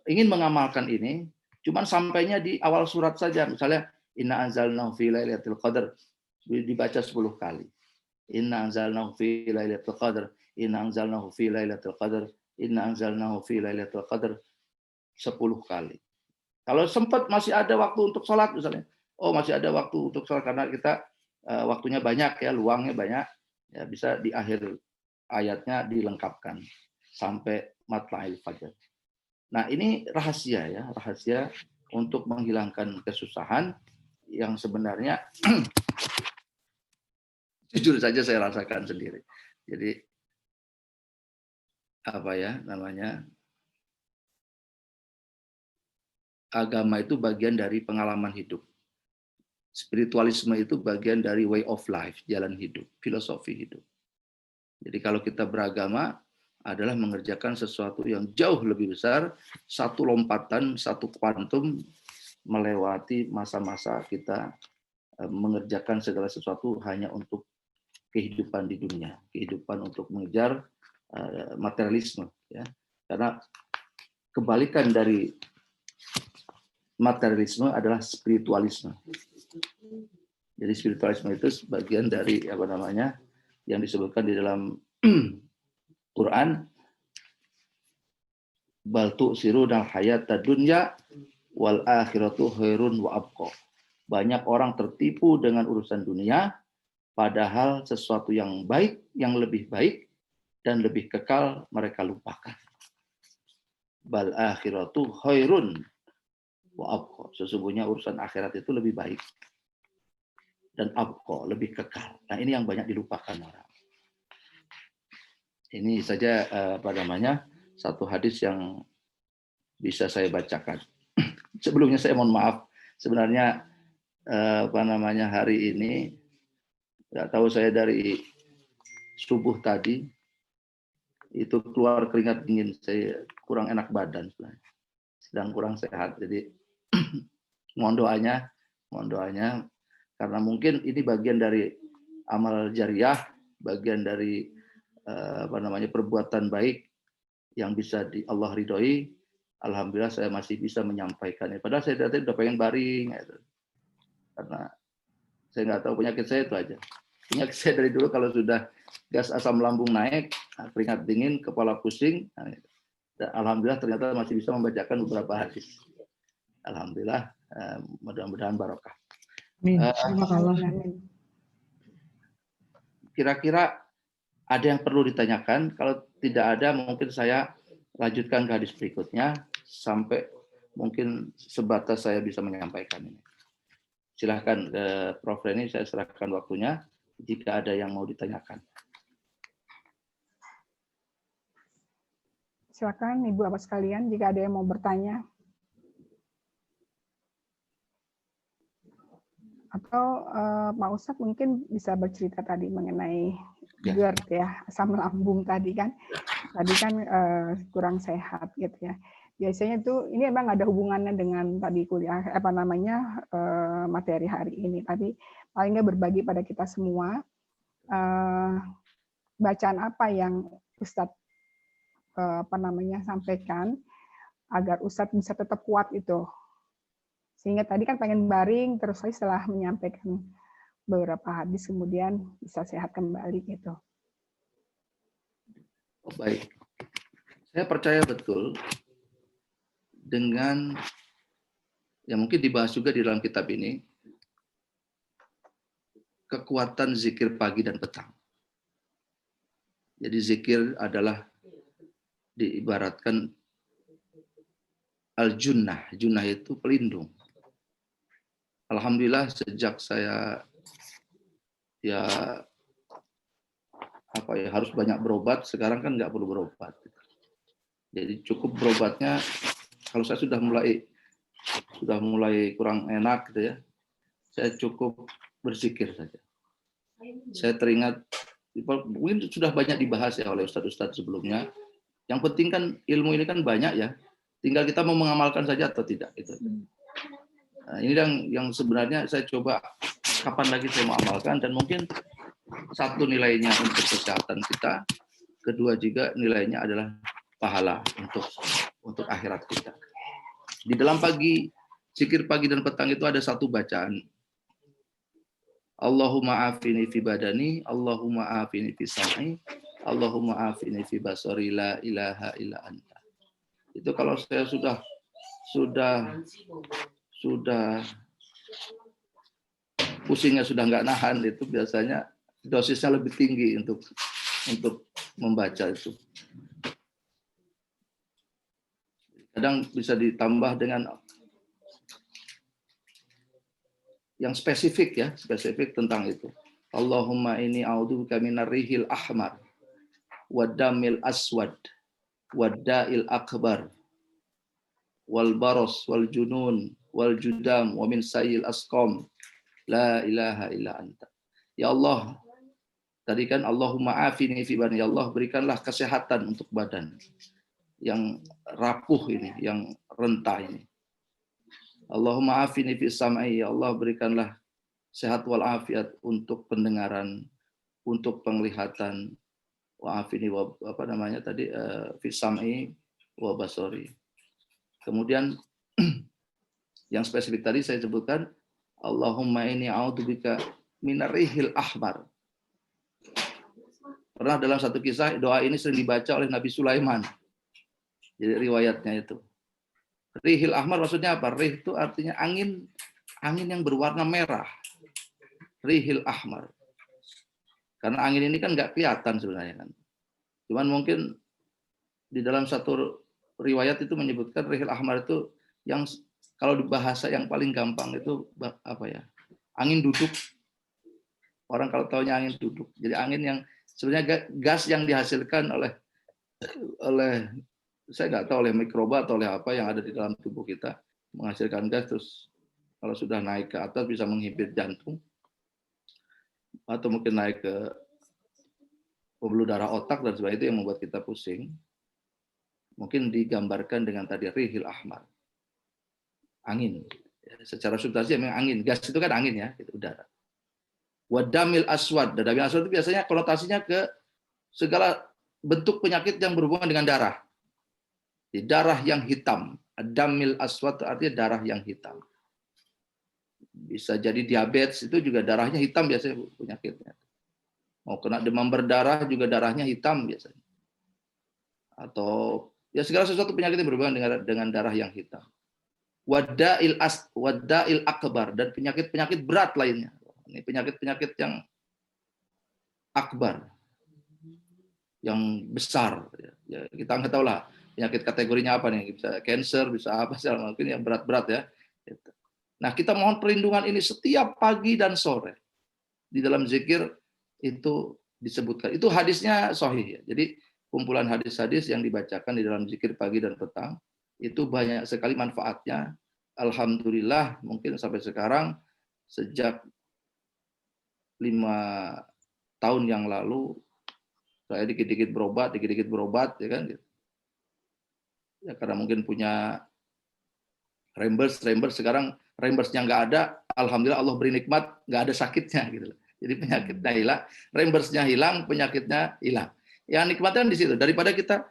ingin mengamalkan ini, cuman sampainya di awal surat saja. Misalnya inna anzalnahu fi lailatul qadr, dibaca 10 kali. Inna anzalnahu fi lailatul qadr, inna anzalnahu fi lailatul qadr, inna anzalnahu fi lailatul qadr 10 kali. Kalau sempat masih ada waktu untuk sholat misalnya, oh masih ada waktu untuk sholat karena kita waktunya banyak ya, luangnya banyak, ya bisa di akhir ayatnya dilengkapkan sampai matla'il fajr. Nah, ini rahasia ya, rahasia untuk menghilangkan kesusahan yang sebenarnya jujur saja saya rasakan sendiri. Jadi apa ya namanya? Agama itu bagian dari pengalaman hidup. Spiritualisme itu bagian dari way of life, jalan hidup, filosofi hidup. Jadi kalau kita beragama adalah mengerjakan sesuatu yang jauh lebih besar, satu lompatan, satu kuantum melewati masa-masa kita mengerjakan segala sesuatu hanya untuk kehidupan di dunia, kehidupan untuk mengejar materialisme, ya. Karena kebalikan dari materialisme adalah spiritualisme. Jadi spiritualisme itu sebagian dari yang disebutkan di dalam Quran, bal tu'sirunal hayatad dunya wal akhiratu khairun wa abqa. Banyak orang tertipu dengan urusan dunia, padahal sesuatu yang baik, yang lebih baik dan lebih kekal mereka lupakan. Bal akhiratu khairun wa abqa. Sesungguhnya urusan akhirat itu lebih baik dan abqa, lebih kekal. Nah, ini yang banyak dilupakan orang. Ini saja satu hadis yang bisa saya bacakan. Sebelumnya saya mohon maaf, sebenarnya hari ini nggak tahu, saya dari subuh tadi itu keluar keringat dingin, saya kurang enak badan sebenarnya, sedang kurang sehat, jadi mohon doanya karena mungkin ini bagian dari amal jariah, bagian dari perbuatan baik yang bisa Allah ridhoi. Alhamdulillah saya masih bisa menyampaikannya. Padahal saya tadi udah pengen baring, gitu. Karena saya nggak tahu, penyakit saya itu aja. Penyakit saya dari dulu kalau sudah gas asam lambung naik, keringat dingin, kepala pusing. Dan alhamdulillah ternyata masih bisa membacakan beberapa hadis. Alhamdulillah, mudah-mudahan barokah. Kira-kira ada yang perlu ditanyakan? Kalau tidak ada, mungkin saya lanjutkan ke hadis berikutnya sampai mungkin sebatas saya bisa menyampaikan ini. Silahkan Prof. Reni, saya serahkan waktunya jika ada yang mau ditanyakan. Silakan Ibu Bapak sekalian jika ada yang mau bertanya. Atau Pak Ustadz mungkin bisa bercerita tadi mengenai GERD ya, asam lambung tadi kan. Tadi kan kurang sehat gitu ya. Biasanya itu ini emang ada hubungannya dengan tadi kuliah materi hari ini. Tapi paling nggak berbagi pada kita semua bacaan apa yang Ustadz sampaikan agar Ustadz bisa tetap kuat itu. Sehingga tadi kan pengen baring, terus saya setelah menyampaikan beberapa hadis kemudian bisa sehat kembali gitu. Baik, saya percaya betul dengan yang mungkin dibahas juga di dalam kitab ini, kekuatan zikir pagi dan petang. Jadi zikir adalah diibaratkan al-junnah. Junnah itu pelindung. Alhamdulillah sejak saya harus banyak berobat, sekarang kan nggak perlu berobat. Jadi cukup berobatnya kalau saya sudah mulai kurang enak gitu ya, saya cukup berzikir saja. Saya teringat, mungkin sudah banyak dibahas ya oleh ustadz-ustadz sebelumnya. Yang penting kan ilmu ini kan banyak ya, tinggal kita mau mengamalkan saja atau tidak. Itu. Nah, ini yang sebenarnya saya coba kapan lagi saya mau amalkan, dan mungkin satu nilainya untuk kesehatan kita, kedua juga nilainya adalah pahala untuk akhirat kita. Di dalam zikir pagi dan petang itu ada satu bacaan. Allahumma afini fi badani, Allahumma afini fi sam'i, Allahumma afini fi basari, la ilaha illa anta. Itu kalau saya sudah pusingnya sudah nggak nahan, itu biasanya dosisnya lebih tinggi untuk membaca itu. Kadang bisa ditambah dengan yang spesifik tentang itu. Allahumma inni a'udzubika minar rihil ahmar wadamil aswad wadda'il akbar wal baros wal junun wal judam wa min sayyil asqam la ilaha illa anta. Ya Allah, tadi kan Allahumma afini fi badani, ya Allah berikanlah kesehatan untuk badan yang rapuh ini, yang rentah ini. Allahumma afini fi sam'i, ya Allah berikanlah sehat wal afiat untuk pendengaran, untuk penglihatan, wa afini fi sam'i wa basari. Kemudian yang spesifik tadi saya sebutkan, Allahumma inni a'udzubika minar rihil ahmar. Pernah dalam satu kisah doa ini sering dibaca oleh Nabi Sulaiman. Jadi riwayatnya itu. Rihil ahmar maksudnya apa? Rih itu artinya angin yang berwarna merah. Rihil ahmar. Karena angin ini kan nggak kelihatan sebenarnya kan. Cuman mungkin di dalam satu riwayat itu menyebutkan rihil ahmar itu yang kalau di bahasa yang paling gampang itu apa ya? Angin duduk. Orang kalau taunya angin duduk. Jadi angin yang sebenarnya gas yang dihasilkan oleh saya nggak tahu oleh mikroba atau oleh apa yang ada di dalam tubuh kita menghasilkan gas, terus kalau sudah naik ke atas bisa menghimpit jantung atau mungkin naik ke pembuluh darah otak dan sebagainya, itu yang membuat kita pusing. Mungkin digambarkan dengan tadi rihil ahmar, angin. Secara substansi memang angin, gas itu kan angin ya, itu udara. Wadamil aswad, damil aswad itu biasanya konotasinya ke segala bentuk penyakit yang berhubungan dengan darah. Di darah yang hitam, damil aswad artinya darah yang hitam. Bisa jadi diabetes, itu juga darahnya hitam biasanya penyakitnya. Mau kena demam berdarah juga darahnya hitam biasanya. Atau ya segala sesuatu penyakit yang berhubungan dengan darah yang hitam. Wada'il akbar, dan penyakit-penyakit berat lainnya. Ini penyakit-penyakit yang akbar, yang besar. Ya, kita nggak tahu lah penyakit kategorinya apa nih, bisa cancer, bisa apa sih, mungkin yang berat-berat ya. Nah, kita mohon perlindungan ini setiap pagi dan sore. Di dalam zikir itu disebutkan. Itu hadisnya sahih ya. Jadi kumpulan hadis-hadis yang dibacakan di dalam zikir pagi dan petang itu banyak sekali manfaatnya. Alhamdulillah mungkin sampai sekarang sejak 5 tahun yang lalu saya dikit-dikit berobat ya kan. Ya karena mungkin punya reimburse sekarang reimburse-nya nggak ada, alhamdulillah Allah beri nikmat, nggak ada sakitnya gitu. Jadi penyakitnya hilang, reimburse-nya hilang, penyakitnya hilang. Yang nikmatnya di situ, daripada kita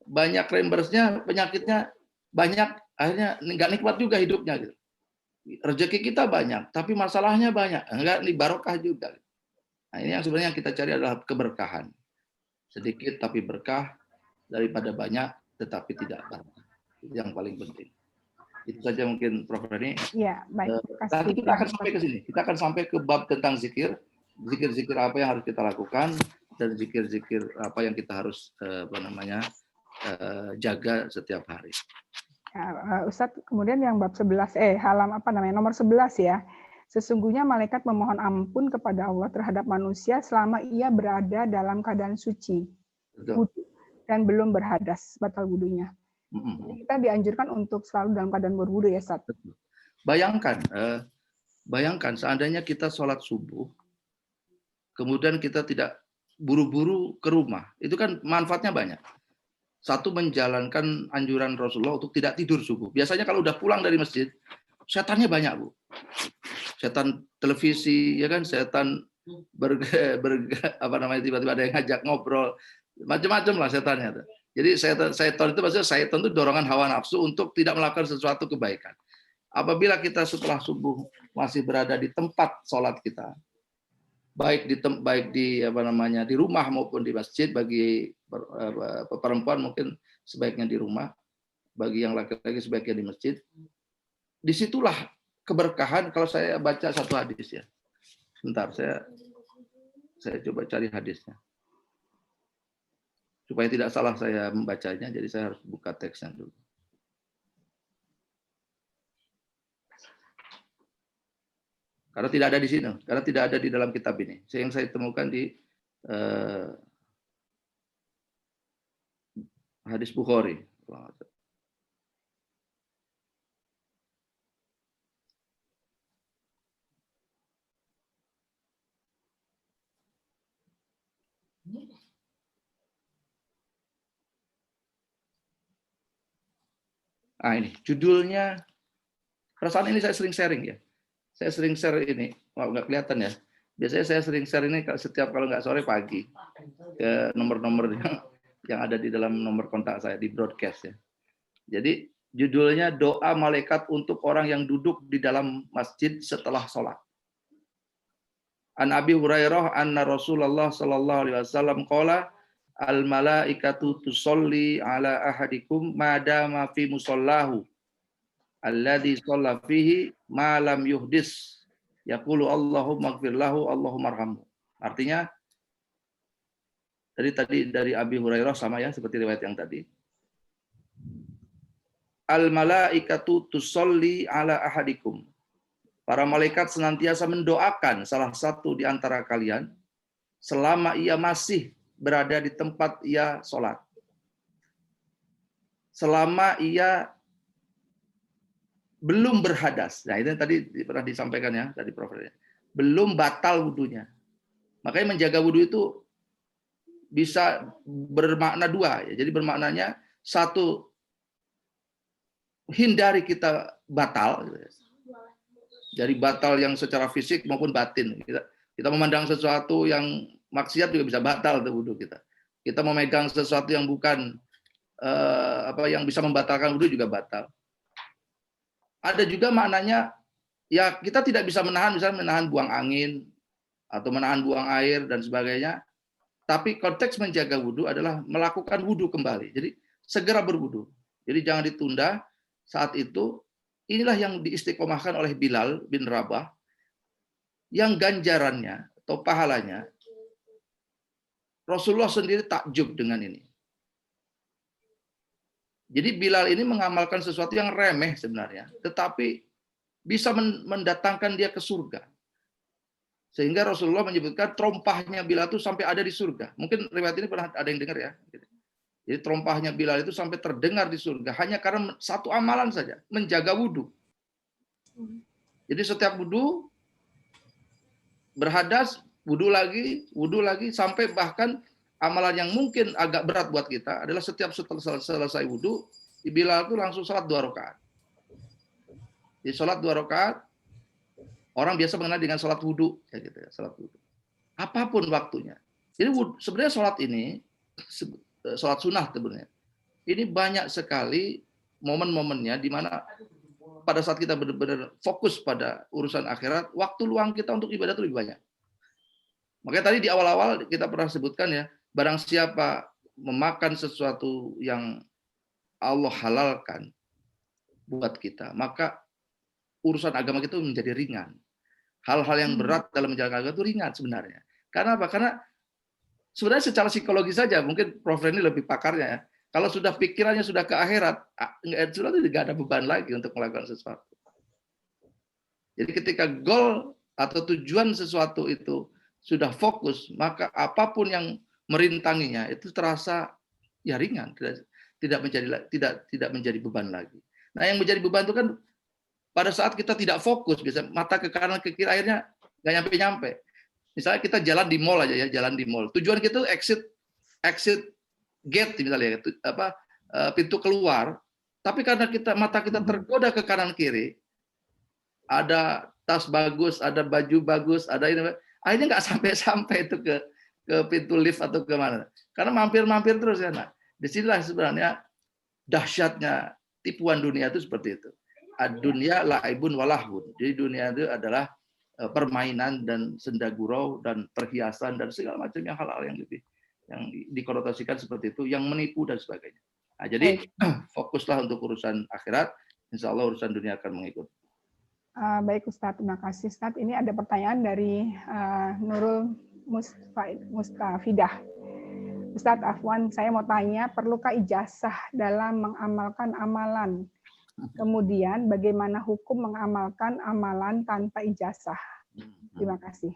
banyak reimburse-nya, penyakitnya banyak, akhirnya nggak nikmat juga hidupnya gitu. Rezeki kita banyak, tapi masalahnya banyak, enggak nih barokah juga. Nah, ini yang sebenarnya kita cari adalah keberkahan. Sedikit tapi berkah daripada banyak tetapi tidak barokah. Itu yang paling penting. Itu saja mungkin Prof. Rani. Ya, baik. Nanti kita akan sampai ke sini. Kita akan sampai ke bab tentang zikir. Zikir-zikir apa yang harus kita lakukan dan zikir-zikir apa yang kita harus jaga setiap hari. Ustadz, kemudian yang bab 11 nomor 11 ya. Sesungguhnya malaikat memohon ampun kepada Allah terhadap manusia selama ia berada dalam keadaan suci. Wudu, dan belum berhadas, batal wudunya. Jadi kita dianjurkan untuk selalu dalam keadaan berwudu ya, Ustadz. Bayangkan seandainya kita sholat subuh, kemudian kita tidak buru-buru ke rumah, itu kan manfaatnya banyak. Satu, menjalankan anjuran Rasulullah untuk tidak tidur subuh. Biasanya kalau udah pulang dari masjid, setannya banyak, Bu. Setan televisi, ya kan, setan tiba-tiba ada yang ngajak ngobrol, macam-macam lah setannya. Jadi setan itu maksudnya setan itu dorongan hawa nafsu untuk tidak melakukan sesuatu kebaikan. Apabila kita setelah subuh masih berada di tempat sholat kita, baik di rumah maupun di masjid, bagi perempuan mungkin sebaiknya di rumah, bagi yang laki-laki sebaiknya di masjid. Disitulah keberkahan. Kalau saya baca satu hadis ya, sebentar saya coba cari hadisnya supaya tidak salah saya membacanya, jadi saya harus buka teksnya dulu. Karena tidak ada di sini, karena tidak ada di dalam kitab ini. Yang saya temukan di hadis Bukhari. Ah, ini judulnya, perasaan ini saya sering sharing ya. Saya sering share ini, nggak kelihatan ya. Biasanya saya sering share ini setiap kalau nggak sore pagi ke nomor-nomor yang ada di dalam nomor kontak saya di broadcast ya. Jadi judulnya doa malaikat untuk orang yang duduk di dalam masjid setelah sholat. An Abi Hurairah anna Rasulullah sallallahu alaihi wasallam qala al malaikatu tusolli ala ahadikum madama fi musallahu alladhi shalla fihi ma lam yuhdis yaqulu Allahumma ighfir lahu Allahumma arhamhu. Artinya dari Abi Hurairah sama ya seperti riwayat yang tadi. Al malaikatu tusolli ala ahadikum. Para malaikat senantiasa mendoakan salah satu di antara kalian selama ia masih berada di tempat ia sholat. Selama ia belum berhadas. Nah, itu yang tadi pernah disampaikan ya, tadi Prof. Belum batal wudunya. Makanya menjaga wudu itu bisa bermakna dua. Ya. Jadi bermaknanya satu, hindari kita batal. Dari batal yang secara fisik maupun batin. Kita memandang sesuatu yang maksiat juga bisa batal wudu kita. Kita memegang sesuatu yang bukan yang bisa membatalkan wudu juga batal. Ada juga maknanya ya kita tidak bisa menahan, misalnya menahan buang angin atau menahan buang air dan sebagainya. Tapi konteks menjaga wudu adalah melakukan wudu kembali. Jadi segera berwudu. Jadi jangan ditunda. Saat itu inilah yang diistiqomahkan oleh Bilal bin Rabah, yang ganjarannya atau pahalanya Rasulullah sendiri takjub dengan ini. Jadi Bilal ini mengamalkan sesuatu yang remeh sebenarnya, tetapi bisa mendatangkan dia ke surga. Sehingga Rasulullah menyebutkan trompahnya Bilal itu sampai ada di surga. Mungkin riwayat ini pernah ada yang dengar ya. Jadi trompahnya Bilal itu sampai terdengar di surga hanya karena satu amalan saja, menjaga wudu. Jadi setiap wudu berhadas, wudu lagi sampai bahkan amalan yang mungkin agak berat buat kita adalah setiap setelah selesai wudu, Bilal itu langsung sholat 2 rakaat. Di sholat 2 rakaat, orang biasa mengenal dengan sholat wudu, ya gitu ya, sholat wudu. Apapun waktunya. Jadi sebenarnya sholat ini sholat sunnah sebenarnya. Ini banyak sekali momen-momennya di mana pada saat kita benar-benar fokus pada urusan akhirat, waktu luang kita untuk ibadah itu lebih banyak. Makanya tadi di awal-awal kita pernah sebutkan ya, barang siapa memakan sesuatu yang Allah halalkan buat kita, maka urusan agama kita menjadi ringan. Hal-hal yang berat dalam menjalankan agama itu ringan sebenarnya. Karena apa? Karena sebenarnya secara psikologi saja, mungkin Prof. Reni lebih pakarnya ya. Kalau sudah pikirannya sudah ke akhirat, sudah tidak ada beban lagi untuk melakukan sesuatu. Jadi ketika goal atau tujuan sesuatu itu sudah fokus, maka apapun yang merintanginya itu terasa ya ringan, tidak menjadi beban lagi. Nah, yang menjadi beban itu kan pada saat kita tidak fokus, bisa mata ke kanan ke kiri, akhirnya nggak nyampe-nyampe. Misalnya kita jalan di mall aja ya, jalan di mall. Tujuan kita exit gate misalnya, pintu keluar. Tapi karena mata kita tergoda ke kanan kiri, ada tas bagus, ada baju bagus, ada ini, akhirnya nggak sampai-sampai itu ke pintu lift atau ke mana. Karena mampir-mampir terus ya. Nah, disinilah sebenarnya dahsyatnya tipuan dunia itu seperti itu. Ad-dunya la'ibun walahun. Jadi dunia itu adalah permainan dan senda gurau dan perhiasan dan segala macam yang hal-hal yang dikonotasikan seperti itu, yang menipu dan sebagainya. Nah, jadi fokuslah untuk urusan akhirat, insya Allah urusan dunia akan mengikut. Baik Ustadz, terima kasih Ustadz. Ini ada pertanyaan dari Nurul Mustafidah. Ustadz Afwan, saya mau tanya, perlukah ijazah dalam mengamalkan amalan? Kemudian bagaimana hukum mengamalkan amalan tanpa ijazah? Terima kasih.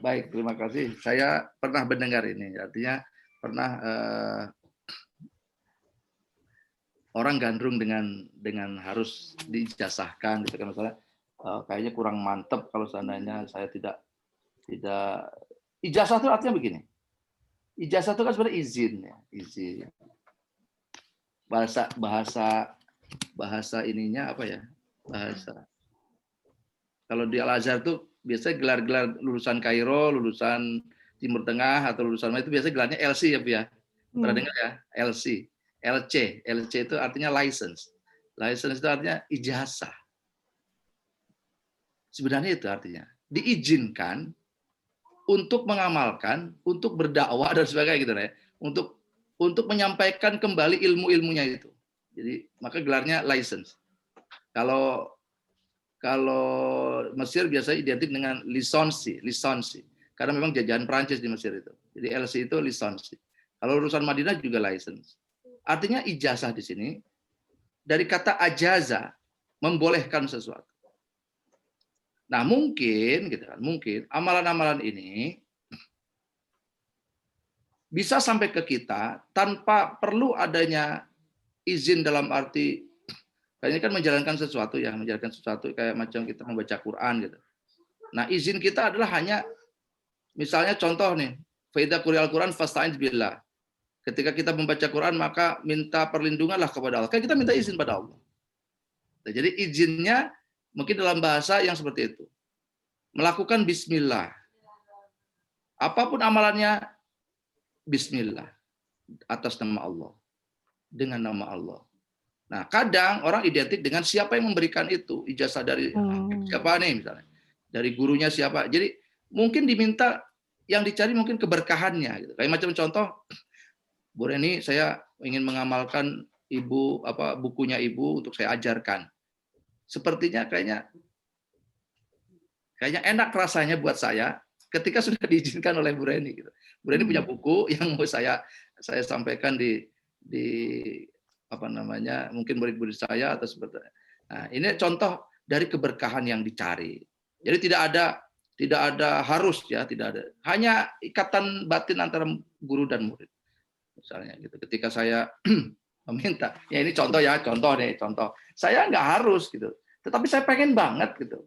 Baik, terima kasih. Saya pernah mendengar ini, artinya pernah orang gandrung dengan harus diijazahkan, gitu kan, misalnya kayaknya kurang mantep kalau seandainya saya tidak ijazah itu artinya begini. Ijazah itu kan sebenarnya izin ya, izin. Bahasa ininya apa ya? Bahasa. Kalau di Al-Azhar tuh biasanya gelar-gelar lulusan Kairo, lulusan Timur Tengah atau lulusan mana itu biasanya gelarnya LC ya, Bu ya. Pernah dengar ya? LC. LC itu artinya license. License itu artinya ijazah. Sebenarnya itu artinya. diizinkan untuk mengamalkan, untuk berdakwah dan sebagainya gitu ya. Untuk menyampaikan kembali ilmu-ilmunya itu. Jadi maka gelarnya license. Kalau Mesir biasanya identik dengan lisonsi. Karena memang jajahan Prancis di Mesir itu. Jadi LC itu lisonsi. Kalau urusan Madinah juga license. Artinya ijazah di sini dari kata ajaza, membolehkan sesuatu. Nah, mungkin gitu kan, mungkin amalan-amalan ini bisa sampai ke kita tanpa perlu adanya izin dalam arti kayaknya kan menjalankan sesuatu ya, menjalankan sesuatu kayak macam kita membaca Quran gitu. Nah, izin kita adalah hanya misalnya contoh nih, fa idza quri'al Quran fasta'in billah. Ketika kita membaca Quran maka minta perlindunganlah kepada Allah. Kan kita minta izin pada Allah. Nah, jadi izinnya mungkin dalam bahasa yang seperti itu. Melakukan bismillah. Apapun amalannya bismillah atas nama Allah. Dengan nama Allah. Nah, kadang orang identik dengan siapa yang memberikan itu, ijazah dari siapa nih misalnya. Dari gurunya siapa. Jadi mungkin diminta yang dicari mungkin keberkahannya gitu. Kayak macam contoh Bu Reni, saya ingin mengamalkan bukunya Ibu untuk saya ajarkan. Sepertinya kayaknya enak rasanya buat saya ketika sudah diizinkan oleh Bu Reni gitu. Bu Reni punya buku yang mau saya sampaikan di mungkin murid-murid saya atau seperti. Nah, ini contoh dari keberkahan yang dicari. Jadi tidak ada harus ya, tidak ada. Hanya ikatan batin antara guru dan murid. Misalnya gitu. Ketika saya meminta, ya ini contoh. Saya nggak harus gitu. Tetapi saya pengen banget gitu.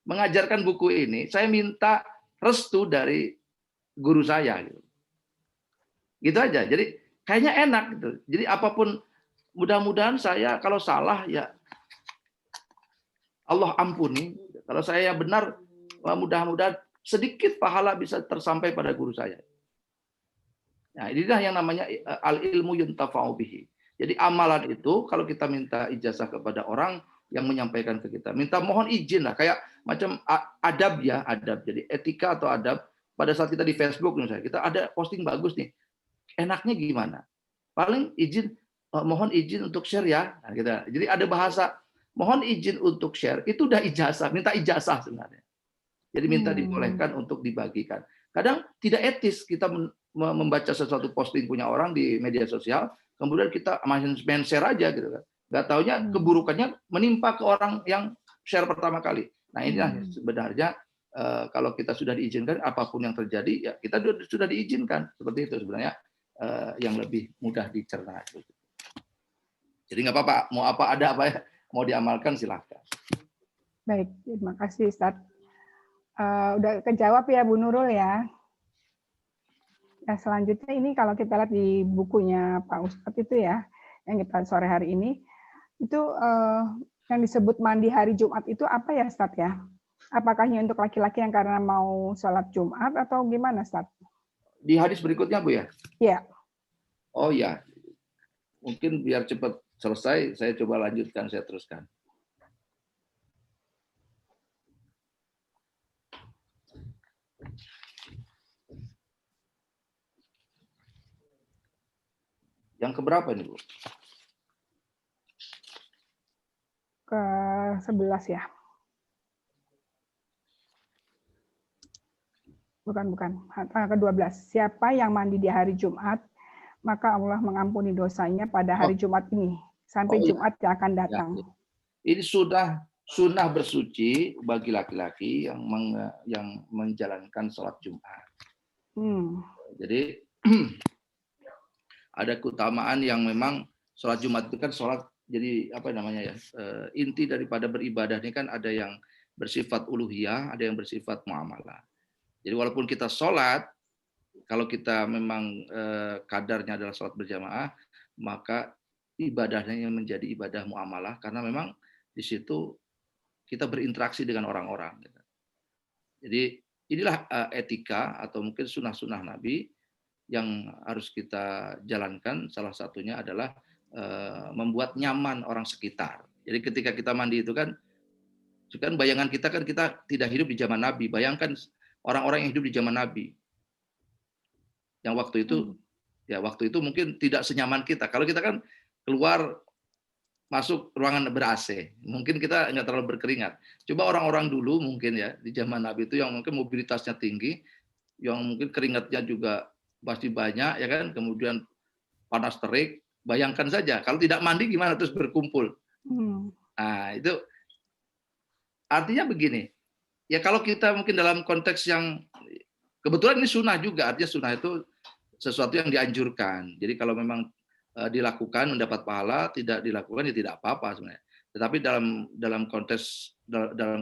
Mengajarkan buku ini, saya minta restu dari guru saya gitu. Gitu aja. Jadi kayaknya enak gitu. Jadi apapun mudah-mudahan saya kalau salah ya Allah ampuni. Kalau saya benar mudah-mudahan sedikit pahala bisa tersampai pada guru saya. Nah, inilah yang namanya al-ilmu yuntafa'u bihi. Jadi amalan itu kalau kita minta ijazah kepada orang yang menyampaikan ke kita, minta mohon izin lah, kayak macam adab ya, adab. Jadi etika atau adab pada saat kita di Facebook misalnya, kita ada posting bagus nih. Enaknya gimana? Paling izin mohon izin untuk share ya. Nah, gitu. Jadi ada bahasa mohon izin untuk share itu udah ijazah, minta ijazah sebenarnya. Jadi minta dibolehkan untuk dibagikan. Kadang tidak etis kita membaca sesuatu posting punya orang di media sosial, kemudian kita main share aja gitu kan. Nggak taunya keburukannya menimpa ke orang yang share pertama kali. Nah, inilah sebenarnya kalau kita sudah diizinkan apapun yang terjadi ya kita sudah diizinkan. Seperti itu sebenarnya yang lebih mudah dicerna. Jadi nggak apa-apa, mau mau diamalkan silahkan. Baik, terima kasih Ustaz. Udah kejawab ya Bu Nurul ya. Nah, selanjutnya ini kalau kita lihat di bukunya Pak Ustadz itu ya, yang kita sore hari ini, itu yang disebut mandi hari Jumat itu apa ya Ustadz ya? Apakah hanya untuk laki-laki yang karena mau sholat Jumat atau gimana Ustadz? Di hadis berikutnya Bu ya? Iya. Oh ya, mungkin biar cepat selesai, saya coba lanjutkan, saya teruskan. Yang keberapa ini, Bu? Ke-11 ya. Bukan. Ke-12. Siapa yang mandi di hari Jumat, maka Allah mengampuni dosanya pada hari Jumat ini. Sampai Jumat yang akan datang. Ya. Ini sunnah bersuci bagi laki-laki yang menjalankan sholat Jumat. Jadi ada keutamaan yang memang sholat Jumat itu kan sholat jadi inti daripada beribadah ini kan ada yang bersifat uluhiyah, ada yang bersifat muamalah. Jadi walaupun kita sholat, kalau kita memang kadarnya adalah sholat berjamaah, maka ibadahnya menjadi ibadah muamalah karena memang di situ kita berinteraksi dengan orang-orang. Jadi inilah etika atau mungkin sunnah-sunnah Nabi yang harus kita jalankan. Salah satunya adalah membuat nyaman orang sekitar. Jadi ketika kita mandi itu kan Kan bayangan kita kan kita tidak hidup di zaman Nabi. Bayangkan orang-orang yang hidup di zaman Nabi. Yang waktu itu mungkin tidak senyaman kita. Kalau kita kan keluar masuk ruangan ber-AC, mungkin kita nggak terlalu berkeringat. Coba orang-orang dulu mungkin ya di zaman Nabi itu yang mungkin mobilitasnya tinggi, yang mungkin keringatnya juga pasti banyak ya kan, kemudian panas terik. Bayangkan saja kalau tidak mandi gimana terus berkumpul. Nah itu artinya begini. Ya kalau kita mungkin dalam konteks yang kebetulan ini sunnah juga, artinya sunnah itu sesuatu yang dianjurkan. Jadi kalau memang dilakukan mendapat pahala, tidak dilakukan ya tidak apa-apa sebenarnya. Tetapi dalam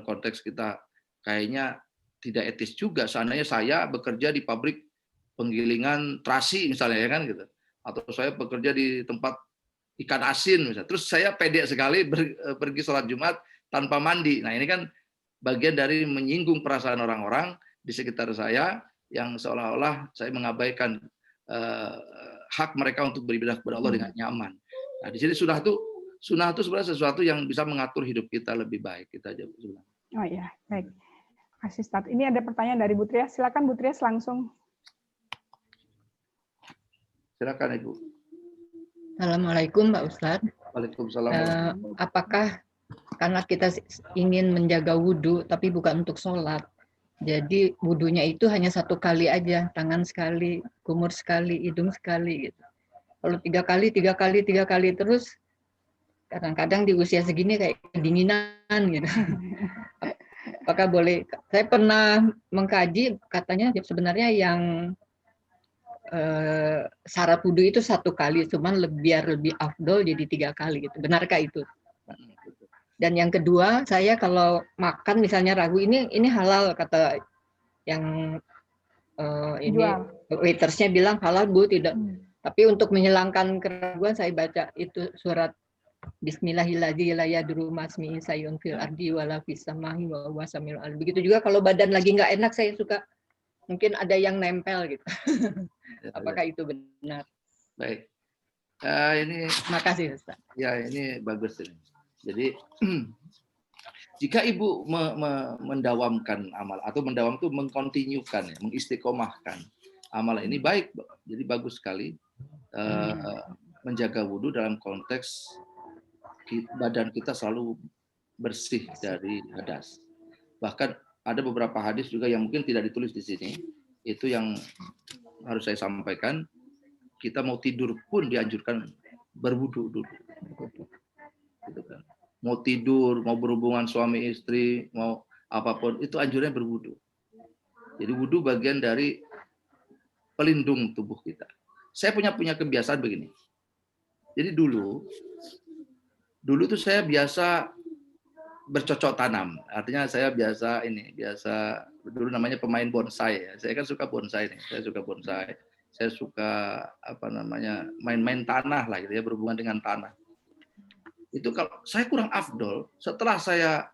konteks kita kayaknya tidak etis juga. Seandainya saya bekerja di pabrik penggilingan terasi misalnya ya kan gitu, atau saya bekerja di tempat ikan asin misalnya. Terus saya pede sekali pergi sholat Jumat tanpa mandi. Nah ini kan bagian dari menyinggung perasaan orang-orang di sekitar saya yang seolah-olah saya mengabaikan hak mereka untuk beribadah kepada Allah dengan nyaman. Nah di sini sunnah itu sebenarnya sesuatu yang bisa mengatur hidup kita lebih baik. Kita aja. Oh ya, baik. Kasih start. Ini ada pertanyaan dari Bu Trias. Silakan Bu Trias langsung. Silakan Ibu. Assalamualaikum Pak Ustadz. Waalaikumsalam. Apakah karena kita ingin menjaga wudhu tapi bukan untuk sholat, jadi wudhunya itu hanya 1 kali aja, tangan sekali, kumur sekali, hidung sekali gitu. Kalau 3 kali terus, kadang-kadang di usia segini kayak kedinginan gitu. Apakah boleh? Saya pernah mengkaji, katanya sebenarnya yang syarat wudhu itu 1 kali, cuman biar lebih afdol jadi 3 kali gitu. Benarkah itu? Dan yang kedua, saya kalau makan misalnya ragu ini halal, kata yang ini waitersnya bilang halal Bu, tidak. Tapi untuk menghilangkan keraguan saya baca itu surat Bismillahirrahmanirrahim la yadurru masmi'i sayyun fil ardi wala fis samai wa huwa samiul alim. Begitu juga kalau badan lagi nggak enak saya suka mungkin ada yang nempel gitu. Apakah itu benar? Baik. Ini terima kasih Ustaz. Ya, ini bagus ini. Jadi jika Ibu mendawamkan amal atau mendawam itu mengkontinyukan ya, mengistiqomahkan amal ini baik, jadi bagus sekali menjaga wudhu dalam konteks badan kita selalu bersih dari hadas. Bahkan ada beberapa hadis juga yang mungkin tidak ditulis di sini, itu yang harus saya sampaikan. Kita mau tidur pun dianjurkan berwudhu dulu. Gitu kan. Mau tidur, mau berhubungan suami istri, mau apapun itu anjurnya berwudu. Jadi wudu bagian dari pelindung tubuh kita. Saya punya kebiasaan begini. Jadi dulu tuh saya biasa bercocok tanam. Artinya saya biasa dulu namanya pemain bonsai ya. Saya kan suka bonsai nih. Saya suka bonsai. Saya suka main-main tanah lah gitu ya, berhubungan dengan tanah. Itu kalau saya kurang afdol setelah saya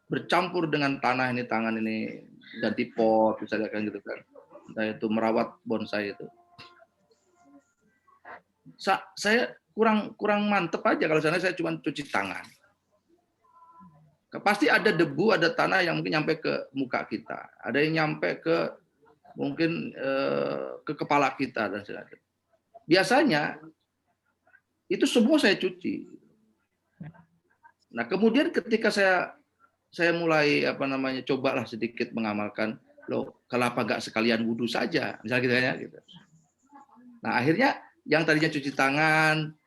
bercampur dengan tanah ini, tangan ini ganti pot misalnya kan gitu kan, entah itu merawat bonsai itu, saya kurang mantep aja kalau saya cuma cuci tangan. Pasti ada debu, ada tanah yang mungkin nyampe ke muka kita, ada yang nyampe ke mungkin ke kepala kita dan sebagainya. Biasanya itu semua saya cuci. Nah, kemudian ketika saya mulai cobalah sedikit mengamalkan, kenapa nggak sekalian wudhu saja, misalnya gitu ya gitu. Nah, akhirnya yang tadinya cuci tangan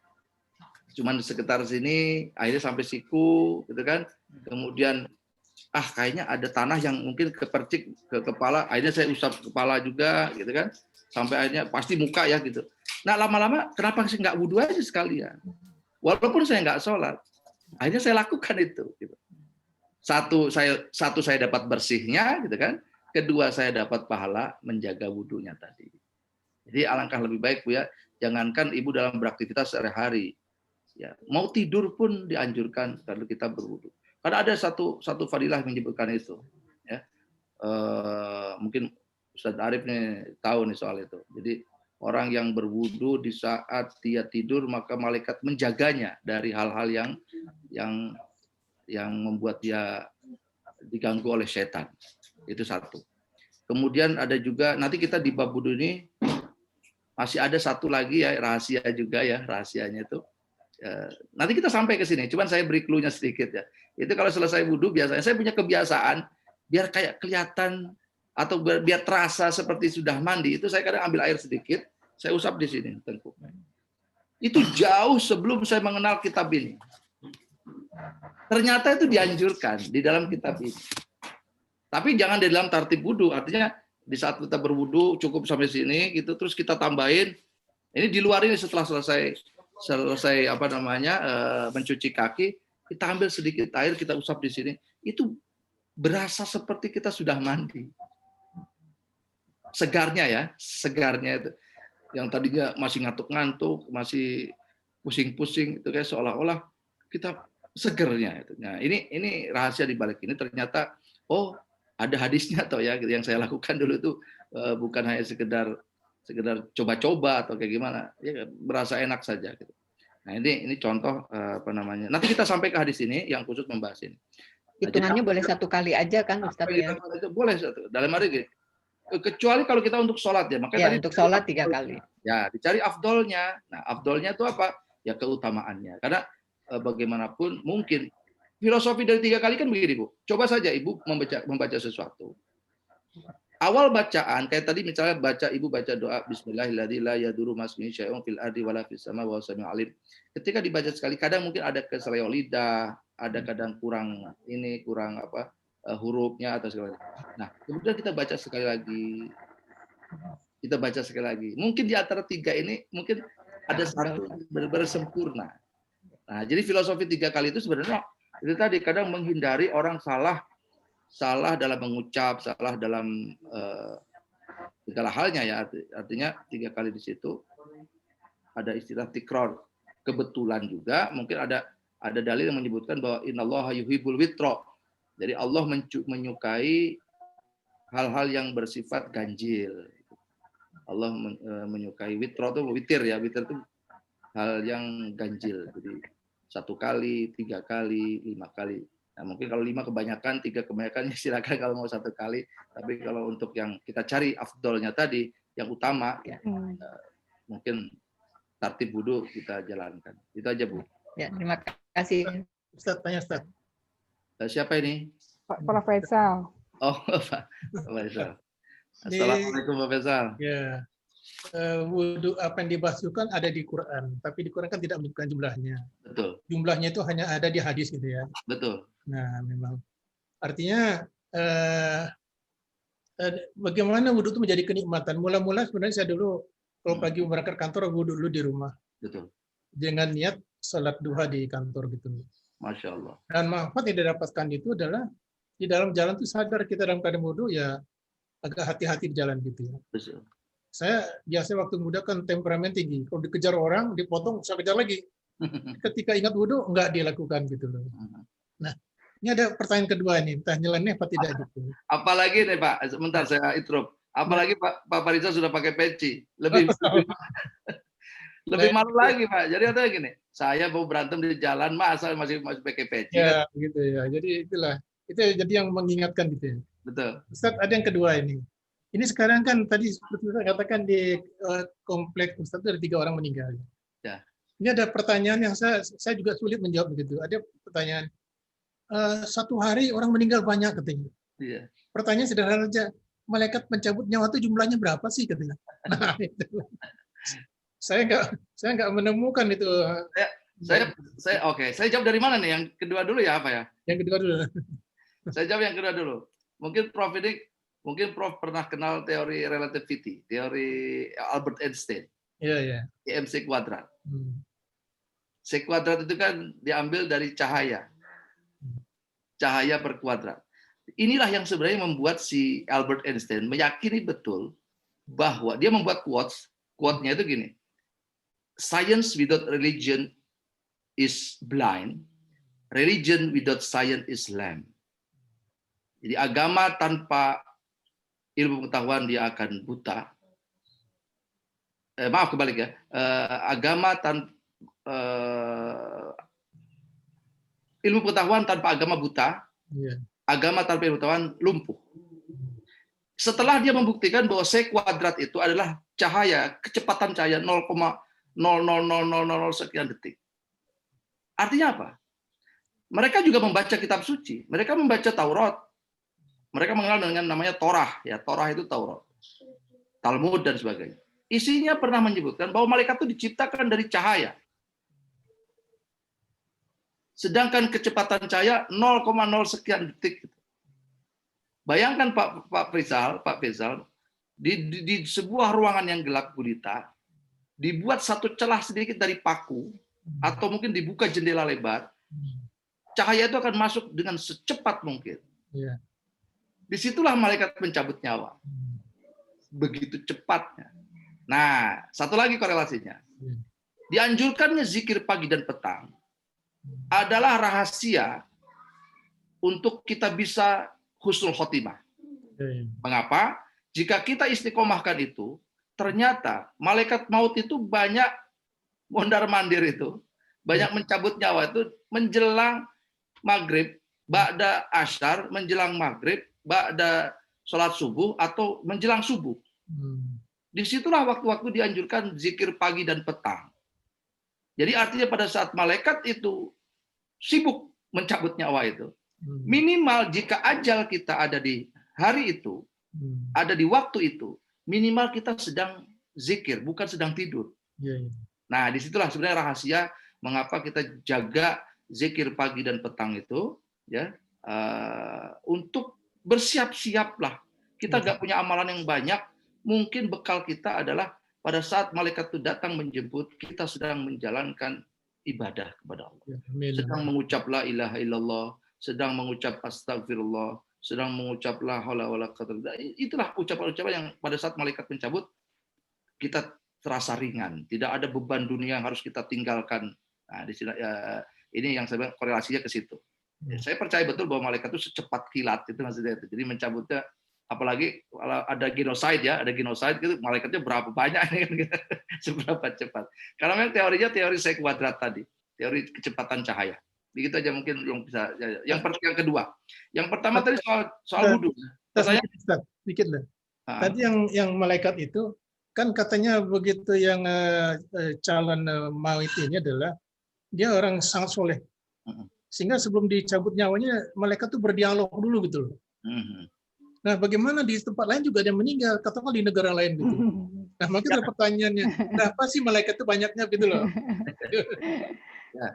cuman di sekitar sini, akhirnya sampai siku gitu kan. Kemudian kayaknya ada tanah yang mungkin kepercik ke kepala, akhirnya saya usap kepala juga gitu kan. Sampai akhirnya pasti muka ya gitu. Nah, lama-lama kenapa sih nggak wudhu aja sekalian? Walaupun saya nggak sholat. Akhirnya saya lakukan itu. Satu saya dapat bersihnya, gitu kan. Kedua saya dapat pahala menjaga wudhunya tadi. Jadi alangkah lebih baik Bu ya, jangankan Ibu dalam beraktivitas sehari-hari, ya mau tidur pun dianjurkan kalau kita berwudhu. Karena ada satu fadilah yang menyebutkan itu. Ya, mungkin Ustaz Arif nih tahu nih soal itu. Jadi orang yang berwudu di saat dia tidur maka malaikat menjaganya dari hal-hal yang membuat dia diganggu oleh setan. Itu satu. Kemudian ada juga nanti kita di bab wudu ini masih ada satu lagi ya, rahasia juga ya, rahasianya itu. Nanti kita sampai ke sini, cuman saya beri clue-nya sedikit ya. Itu kalau selesai wudu biasanya saya punya kebiasaan biar kayak kelihatan atau biar terasa seperti sudah mandi, itu saya kadang ambil air sedikit, saya usap di sini tengkuk. Itu jauh sebelum saya mengenal kitab ini. Ternyata itu dianjurkan di dalam kitab ini. Tapi jangan di dalam tartib wudu, artinya di saat kita berwudu cukup sampai sini gitu, terus kita tambahin ini di luar ini setelah selesai apa namanya mencuci kaki, kita ambil sedikit air, kita usap di sini, itu berasa seperti kita sudah mandi. Segarnya ya, segarnya itu. Yang tadinya masih ngantuk-ngantuk, masih pusing-pusing, itu kayak seolah-olah kita segernya itu. Nah, ini rahasia di balik ini, ternyata oh ada hadisnya atau ya yang saya lakukan dulu itu bukan hanya sekedar coba-coba atau kayak gimana, ya berasa enak saja gitu. Nah, ini contoh apa namanya. Nanti kita sampai ke hadis ini yang khusus membahas ini. Hitungannya boleh 1 kali aja kan Ustaz ya? Boleh dalam hari kecuali kalau kita untuk sholat ya. Makanya tadi untuk sholat 3 kali. Ya, dicari afdolnya. Nah, afdolnya itu apa? Ya keutamaannya. Karena bagaimanapun mungkin filosofi dari 3 kali kan begini, Bu. Coba saja Ibu membaca sesuatu. Awal bacaan kayak tadi misalnya Ibu baca doa Bismillahirrahmanirrahim la yadurru masmihi syai'un fil ardi wala fis sama wa samiul alim. Ketika dibaca sekali kadang mungkin ada keseleo lidah, ada kadang kurang hurufnya atau segala macam. Nah, kemudian kita baca sekali lagi. Mungkin di antara 3 ini mungkin ada satu benar-benar sempurna. Nah, jadi filosofi 3 kali itu sebenarnya itu tadi kadang menghindari orang salah dalam mengucap, salah dalam segala halnya ya. Artinya 3 kali di situ ada istilah tikrar, kebetulan juga mungkin ada dalil yang menyebutkan bahwa innallaha yuhibbul witra. Jadi Allah menyukai hal-hal yang bersifat ganjil. Allah menyukai witra itu witir ya, witir itu hal yang ganjil. Jadi 1 kali, 3 kali, 5 kali. Nah, mungkin kalau 5 kebanyakan, 3 kebanyakan ya silakan kalau mau 1 kali. Tapi kalau untuk yang kita cari afdolnya tadi, yang utama, mungkin tartib wudu kita jalankan. Itu aja, Bu. Ya, terima kasih. Ustaz, tanya Ustaz. Siapa ini? Pak Faisal. Oh, Pak Faisal. Assalamualaikum Pak Faisal. Ya. Wudu apa yang dibasuhkan ada di Quran, tapi di Quran kan tidak menyebutkan jumlahnya. Betul. Jumlahnya itu hanya ada di hadis gitu ya. Betul. Nah, memang artinya bagaimana wudu itu menjadi kenikmatan. Mula-mula sebenarnya saya dulu kalau pagi berangkat kantor wudu dulu di rumah. Betul. Dengan niat salat duha di kantor gitu. Masya Allah. Dan manfaat yang didapatkan itu adalah di dalam jalan itu sadar kita dalam keadaan wudu ya agak hati-hati di jalan gitu ya. Betul. Saya biasa waktu muda kan temperamen tinggi. Kalau dikejar orang, dipotong, saya kejar lagi. Ketika ingat wudhu, enggak dilakukan gitu loh. Nah, ini ada pertanyaan kedua ini, entah nyeleneh apa tidak gitu. Apalagi nih Pak, sebentar saya interrupt. Apalagi Pak Fariza sudah pakai peci, lebih malu lagi Pak. Jadi ada gini, saya mau berantem di jalan, masa masih pakai peci. Ya, kan? Gitu ya. Jadi itulah, itu jadi yang mengingatkan gitu ya. Betul. Ustaz, ada yang kedua ini. Ini sekarang kan tadi seperti saya katakan di kompleks Ustaz ada 3 orang meninggal. Ya. Ini ada pertanyaan yang saya juga sulit menjawab begitu. Ada pertanyaan, 1 hari orang meninggal banyak katanya. Iya. Pertanyaan sederhana saja, malaikat pencabut nyawa itu jumlahnya berapa sih katanya? Nah, itu. Saya nggak menemukan itu. Saya jawab dari mana nih? Yang kedua dulu ya apa ya? Yang kedua dulu. Saya jawab yang kedua dulu. Mungkin Prof pernah kenal teori relativity, teori Albert Einstein. Iya. MC kuadrat. C kuadrat itu kan diambil dari cahaya. Cahaya per kuadrat. Inilah yang sebenarnya membuat si Albert Einstein meyakini betul bahwa dia membuat quote-nya itu gini. Science without religion is blind. Religion without science is lame. Jadi agama tanpa ilmu pengetahuan dia akan buta. Maaf kebalik ya. Agama tanpa ilmu pengetahuan tanpa agama buta. agama tanpa ilmu pengetahuan lumpuh. Setelah dia membuktikan bahwa C kuadrat itu adalah cahaya, kecepatan cahaya 0,00000 sekian detik. Artinya apa? Mereka juga membaca kitab suci, mereka membaca Taurat, mereka mengenal dengan namanya Torah, ya Torah itu Taurat, Talmud dan sebagainya. Isinya pernah menyebutkan bahwa malaikat itu diciptakan dari cahaya. Sedangkan kecepatan cahaya 0,0 sekian detik. Bayangkan Pak Faisal, di sebuah ruangan yang gelap gulita, dibuat satu celah sedikit dari paku, atau mungkin dibuka jendela lebar, cahaya itu akan masuk dengan secepat mungkin. Iya. Disitulah malaikat mencabut nyawa. Begitu cepatnya. Nah, satu lagi korelasinya. Dianjurkannya zikir pagi dan petang adalah rahasia untuk kita bisa husnul khotimah. Mengapa? Jika kita istiqomahkan itu, ternyata malaikat maut itu banyak mondar-mandir itu, banyak mencabut nyawa itu menjelang maghrib, ba'da asyar, menjelang maghrib, ba'da sholat subuh, atau menjelang subuh. Disitulah waktu-waktu dianjurkan zikir pagi dan petang. Jadi artinya pada saat malaikat itu sibuk mencabut nyawa itu, minimal jika ajal kita ada di hari itu, ada di waktu itu, minimal kita sedang zikir, bukan sedang tidur. Nah, disitulah sebenarnya rahasia mengapa kita jaga zikir pagi dan petang itu, ya, untuk bersiap-siaplah. Kita nggak punya amalan yang banyak, mungkin bekal kita adalah pada saat malaikat itu datang menjemput, kita sedang menjalankan ibadah kepada Allah. Sedang mengucap la ilaha illallah, sedang mengucap astagfirullah, sedang mengucap la haula wala quwwata illa billah. Itulah ucapan-ucapan yang pada saat malaikat mencabut, kita terasa ringan. Tidak ada beban dunia yang harus kita tinggalkan. Nah, di sini ini yang saya bilang korelasinya ke situ. Saya percaya betul bahwa malaikat itu secepat kilat, itu maksudnya itu. Jadi mencabutnya, apalagi kalau ada genocide ya, ada genocide gitu, malaikatnya berapa banyak ini kan, seberapa cepat. Karena memang teorinya teori C kuadrat tadi, teori kecepatan cahaya. Begitu aja mungkin yang bisa. Yang kedua, yang pertama tadi soal wudhu. Sedikit lah. Tadi yang malaikat itu kan katanya begitu yang calon maut ini adalah dia orang sangat soleh, sehingga sebelum dicabut nyawanya malaikat itu berdialog dulu gitu loh. Nah, bagaimana di tempat lain juga ada yang meninggal, katakanlah di negara lain gitu. Nah, makanya ada pertanyaannya, kenapa sih malaikat itu banyaknya gitu loh? Ya.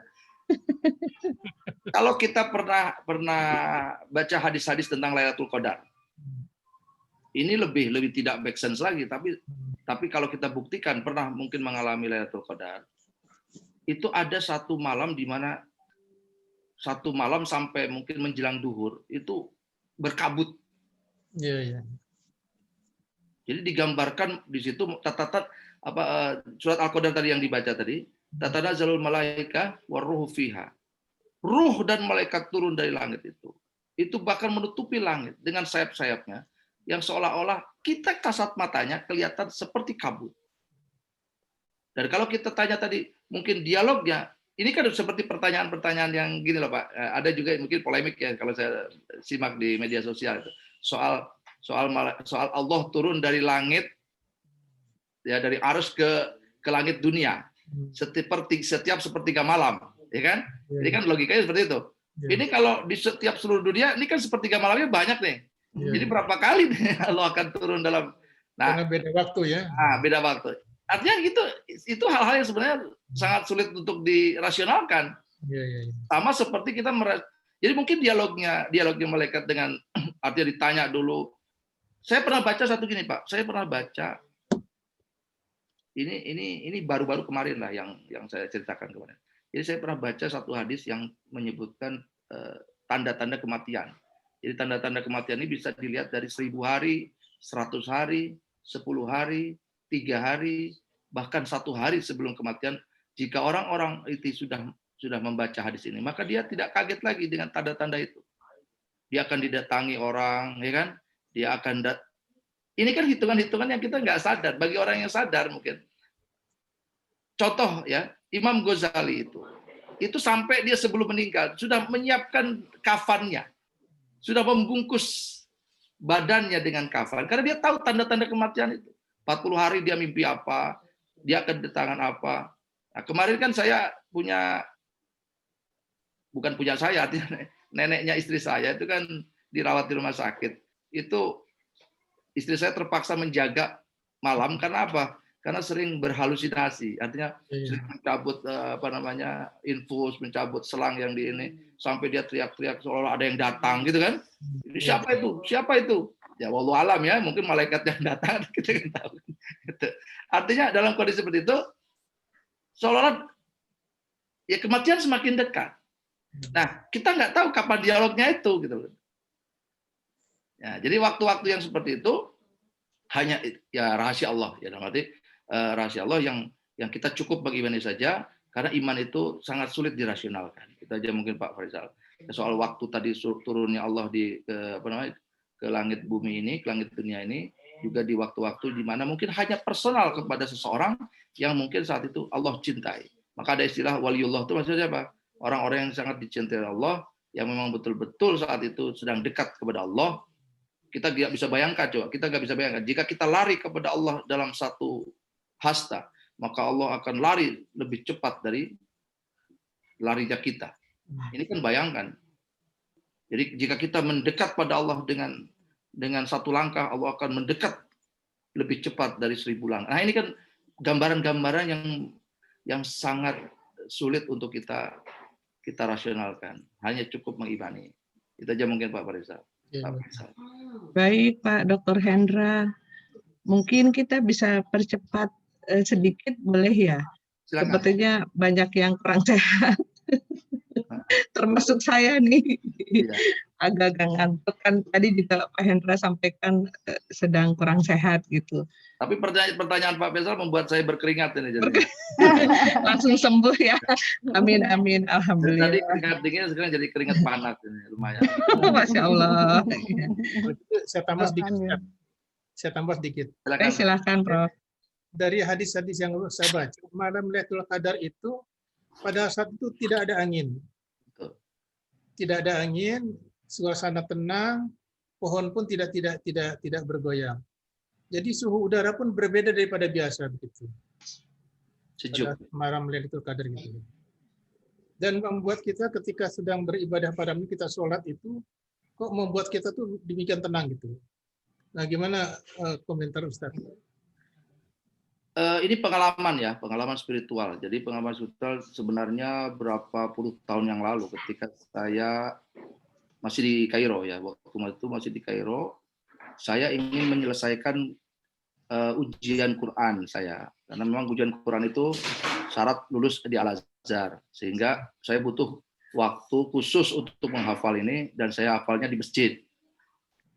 Kalau kita pernah baca hadis-hadis tentang Lailatul Qadar, ini lebih tidak make sense lagi. Tapi kalau kita buktikan pernah mungkin mengalami Lailatul Qadar, itu ada satu malam di mana satu malam sampai mungkin menjelang duhur itu berkabut. Iya. Jadi digambarkan di situ surat Al-Qadar tadi yang dibaca tadi, tatanazzalul malaika waruhu fiha. Ruh dan malaikat turun dari langit itu. Itu bahkan menutupi langit dengan sayap-sayapnya yang seolah-olah kita kasat matanya kelihatan seperti kabut. Dan kalau kita tanya tadi, mungkin dialognya, ini kan seperti pertanyaan-pertanyaan yang gini loh Pak. Ada juga mungkin polemik ya kalau saya simak di media sosial itu. Soal Allah turun dari langit, ya dari arus ke langit dunia, setiap sepertiga malam, ya kan? Ini kan logikanya seperti itu. Ini kalau di setiap seluruh dunia, ini kan sepertiga malamnya banyak nih. Jadi berapa kali nih Allah akan turun dalam? Nah, karena beda waktu ya. Beda waktu. Artinya itu hal-hal yang sebenarnya sangat sulit untuk dirasionalkan. Sama seperti kita jadi mungkin dialognya malaikat dengan artinya ditanya dulu. Saya pernah baca satu gini Pak. Saya pernah baca ini baru-baru kemarin lah yang saya ceritakan kemarin. Jadi saya pernah baca satu hadis yang menyebutkan tanda-tanda kematian. Jadi tanda-tanda kematian ini bisa dilihat dari 1000 hari, 100 hari, 10 hari, 3 hari, bahkan 1 hari sebelum kematian. Jika orang-orang itu sudah membaca hadis ini, maka dia tidak kaget lagi dengan tanda-tanda itu. Dia akan didatangi orang, ya kan? Dia akan ini kan hitungan-hitungan yang kita nggak sadar. Bagi orang yang sadar mungkin. Contoh ya, Imam Ghazali itu sampai dia sebelum meninggal sudah menyiapkan kafannya. sudah membungkus badannya dengan kafan karena dia tahu tanda-tanda kematian itu. 40 hari dia mimpi apa, dia kedatangan apa. Nah, kemarin kan saya bukan punya saya, artinya neneknya istri saya itu kan dirawat di rumah sakit. Itu istri saya terpaksa menjaga malam karena apa? Karena sering berhalusinasi, artinya sering mencabut infus, mencabut selang yang di ini, sampai dia teriak-teriak seolah ada yang datang gitu kan? Siapa itu? Siapa itu? Ya wallahu alam ya, mungkin malaikat yang datang kita kan tahu. Artinya dalam kondisi seperti itu, seolah-olah ya kematian semakin dekat. Nah, kita nggak tahu kapan dialognya itu gitu loh. Ya, jadi waktu-waktu yang seperti itu hanya ya rahasia Allah ya, dalam arti rahasia Allah yang kita cukup beriman saja, karena iman itu sangat sulit dirasionalkan. Kita aja mungkin Pak Faisal soal waktu tadi turunnya Allah ke langit bumi ini, ke langit dunia ini, juga di waktu-waktu di mana mungkin hanya personal kepada seseorang yang mungkin saat itu Allah cintai. Maka ada istilah waliullah itu maksudnya apa? Orang-orang yang sangat dicintai Allah, yang memang betul-betul saat itu sedang dekat kepada Allah. Kita nggak bisa bayangkan, jika kita lari kepada Allah dalam satu hasta, maka Allah akan lari lebih cepat dari larinya kita. Ini kan bayangkan. Jadi jika kita mendekat pada Allah dengan satu langkah, Allah akan mendekat lebih cepat dari 1000 langkah. Nah, ini kan gambaran-gambaran yang sangat sulit untuk kita rasionalkan. Hanya cukup mengimani. Itu aja mungkin Pak Faisal. Baik Pak Dr. Hendra, mungkin kita bisa percepat sedikit boleh ya? Silakan. Sepertinya banyak yang kurang sehat. Termasuk saya nih. Iya. Agak-agak ngantuk kan tadi juga Pak Hendra sampaikan sedang kurang sehat gitu. Tapi pertanyaan Pak Faisal membuat saya berkeringat ini jadi. Langsung sembuh ya. Amin amin, alhamdulillah. Tadi keringat dingin sekarang jadi keringat panas ini, lumayan. Masya Allah. Saya tambah sedikit. Silakan. Silakan Prof. Dari hadis-hadis yang saya baca, malam Lailatul Qadar itu pada saat itu tidak ada angin. Tidak ada angin, suasana tenang, pohon pun tidak bergoyang. Jadi suhu udara pun berbeda daripada biasa begitu. Sejuk. Malam Lailatul Qadar gitu. Dan membuat kita ketika sedang beribadah pada malam kita sholat itu kok membuat kita tuh demikian tenang gitu. Nah, gimana komentar Ustaz? Ini pengalaman spiritual. Jadi pengalaman spiritual sebenarnya berapa puluh tahun yang lalu ketika saya masih di Kairo ya. Waktu itu masih di Kairo, saya ingin menyelesaikan ujian Quran saya. Karena memang ujian Quran itu syarat lulus di Al-Azhar. Sehingga saya butuh waktu khusus untuk menghafal ini, dan saya hafalnya di masjid.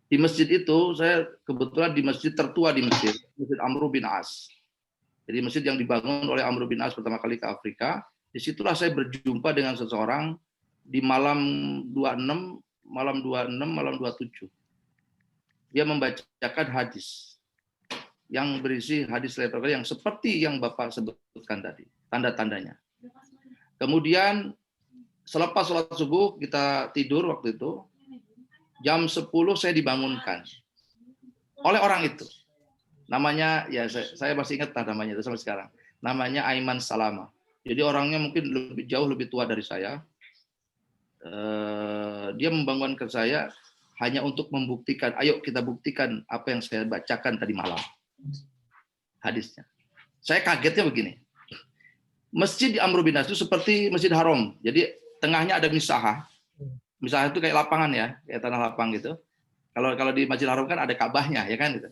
Di masjid itu, saya kebetulan di masjid tertua di Mesir, Masjid Amr bin As. Jadi masjid yang dibangun oleh Amr bin As pertama kali ke Afrika. Disitulah saya berjumpa dengan seseorang di malam 26, malam 27. Dia membacakan hadis yang berisi hadis Lailatul Qadar yang seperti yang Bapak sebutkan tadi, tanda-tandanya. Kemudian selepas sholat subuh kita tidur waktu itu, jam 10 saya dibangunkan oleh orang itu. Namanya, ya saya masih ingat namanya itu sampai sekarang. Namanya Aiman Salama. Jadi orangnya mungkin jauh lebih tua dari saya. Dia membangunkan saya hanya untuk membuktikan, ayo kita buktikan apa yang saya bacakan tadi malam. Hadisnya. Saya kagetnya begini. Masjid di Amr bin As itu seperti Masjid Haram. Jadi tengahnya ada misahah. Misahah itu kayak lapangan ya, kayak tanah lapang gitu. Kalau di Masjid Haram kan ada Ka'bahnya ya kan gitu.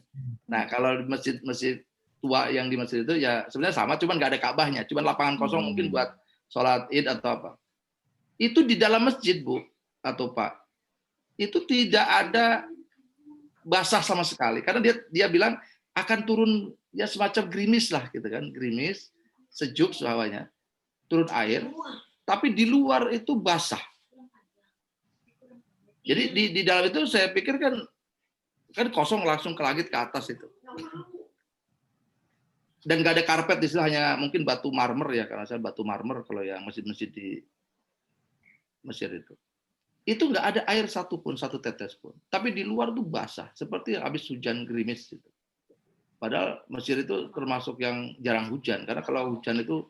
Nah, kalau di masjid tua yang di masjid itu ya sebenarnya sama, cuman nggak ada Ka'bahnya, cuman lapangan kosong mungkin buat sholat Id atau apa. Itu di dalam masjid, Bu atau Pak, itu tidak ada basah sama sekali, karena dia bilang akan turun ya semacam gerimis lah gitu kan, gerimis, sejuk hawanya, turun air, tapi di luar itu basah. Jadi di dalam itu saya pikir kan kosong, langsung ke langit ke atas itu. Dan nggak ada karpet, istilahnya mungkin batu marmer ya, karena saya batu marmer kalau yang masjid-masjid di Mesir itu. itu nggak ada air satupun, satu tetes pun. Tapi di luar tuh basah, seperti habis hujan gerimis gitu. Padahal Mesir itu termasuk yang jarang hujan, karena kalau hujan itu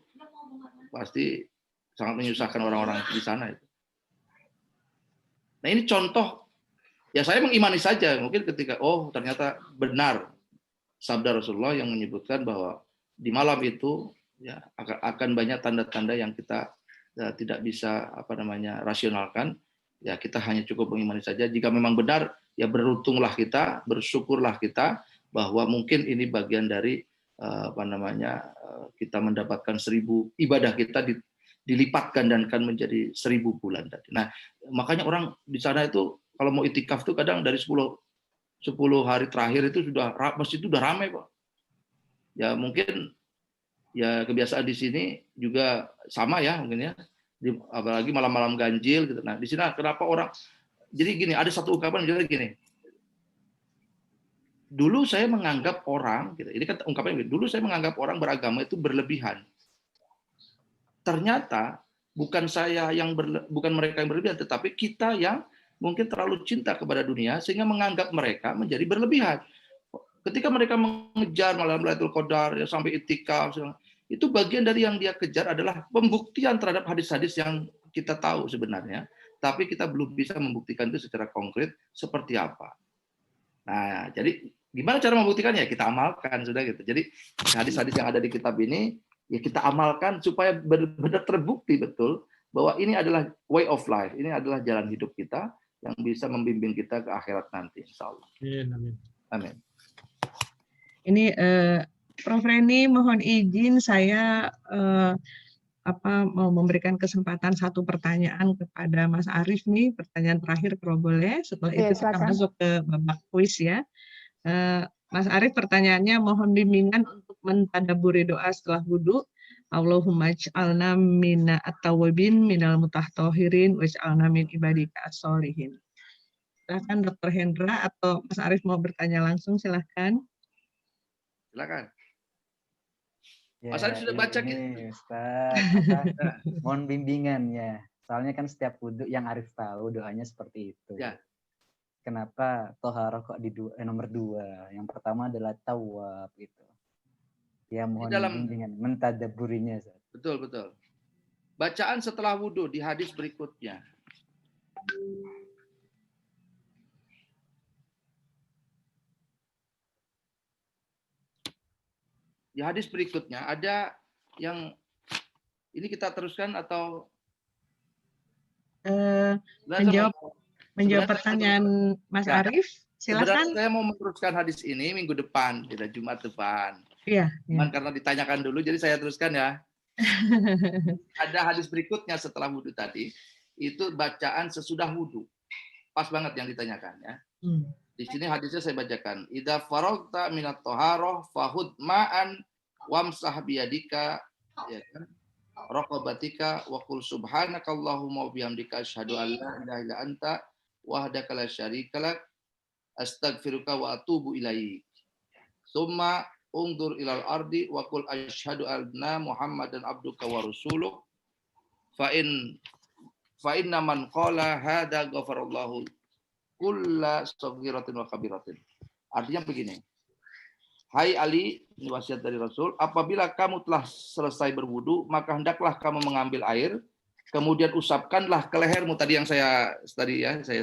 pasti sangat menyusahkan orang-orang di sana itu. Nah ini contoh, ya saya mengimani saja, mungkin ketika, oh ternyata benar sabda Rasulullah yang menyebutkan bahwa di malam itu ya akan banyak tanda-tanda yang kita tidak bisa rasionalkan. Ya kita hanya cukup mengimani saja. Jika memang benar, ya beruntunglah kita, bersyukurlah kita bahwa mungkin ini bagian dari kita mendapatkan 1000 ibadah kita dilipatkan dan akan menjadi 1000 bulan tadi. Nah, makanya orang di sana itu kalau mau itikaf tuh kadang dari 10 hari terakhir itu masjid itu udah ramai kok. Ya mungkin ya kebiasaan di sini juga sama ya mungkin ya. Apalagi malam-malam ganjil gitu. Nah, di sini kenapa orang jadi gini, ada satu ungkapan misalnya gini. Dulu saya menganggap orang gitu. Ini kan ungkapannya dulu saya menganggap orang beragama itu berlebihan. Ternyata bukan mereka yang berlebihan, tetapi kita yang mungkin terlalu cinta kepada dunia sehingga menganggap mereka menjadi berlebihan. Ketika mereka mengejar malam Lailatul Qadar ya, sampai itikaf, itu bagian dari yang dia kejar adalah pembuktian terhadap hadis-hadis yang kita tahu sebenarnya, tapi kita belum bisa membuktikan itu secara konkret seperti apa. Nah, jadi gimana cara membuktikannya? Kita amalkan sudah gitu. Jadi hadis-hadis yang ada di kitab ini ya kita amalkan supaya benar-benar terbukti betul bahwa ini adalah way of life, ini adalah jalan hidup kita yang bisa membimbing kita ke akhirat nanti, insyaallah. Amin. Amin. Ini Prof. Reni, mohon izin saya mau memberikan kesempatan satu pertanyaan kepada Mas Arief nih, pertanyaan terakhir kalau boleh. Setelah itu kita masuk ke babak kuis ya. Mas Arief pertanyaannya, mohon bimbingan untuk mentadaburi doa setelah wudu. Allahumma ij'alna mina at-tawwabin minal mutahharin waj'alna min ibadika as-sholihin. Silakan Dr. Hendra atau Mas Arief mau bertanya langsung, silahkan. Silakan. Ya, Mas Arief sudah baca ini Ustaz, mohon bimbingannya. Soalnya kan setiap wudhu yang Arief tahu doanya seperti itu. Ya. Kenapa toharoh kok di nomor 2? Yang pertama adalah tawwab gitu. Ya mohon bimbingan mentadaburinya. Ustaz. Betul. Bacaan setelah wudhu di hadis berikutnya. Di hadis berikutnya ada yang ini kita teruskan atau menjawab pertanyaan Mas Arief, silakan. Sebenarnya saya mau meneruskan hadis ini minggu depan, tidak Jumat depan. Iya. Karena ditanyakan dulu, jadi saya teruskan ya. Ada hadis berikutnya setelah wudhu tadi, itu bacaan sesudah wudhu. Pas banget yang ditanyakan ya. Di sini hadisnya saya bacakan. Idza faragta minat thaharah fahud ma'an wamsah biyadika ya kan raqabatika wa qul subhanakallahumma wa bihamdika asyhadu an la ilaha illa anta wahdaka la syarika lak astaghfiruka wa atubu ilaik. Summa ungdur ilal ardi wa qul asyhadu anna muhammadan abduka wa rasuluh fa inna man qala hadza ghafarallahu kulla saghiratin wa kabiratin. Artinya begini. Hai Ali, ini wasiat dari Rasul, apabila kamu telah selesai berwudu, maka hendaklah kamu mengambil air, kemudian usapkanlah ke lehermu tadi yang saya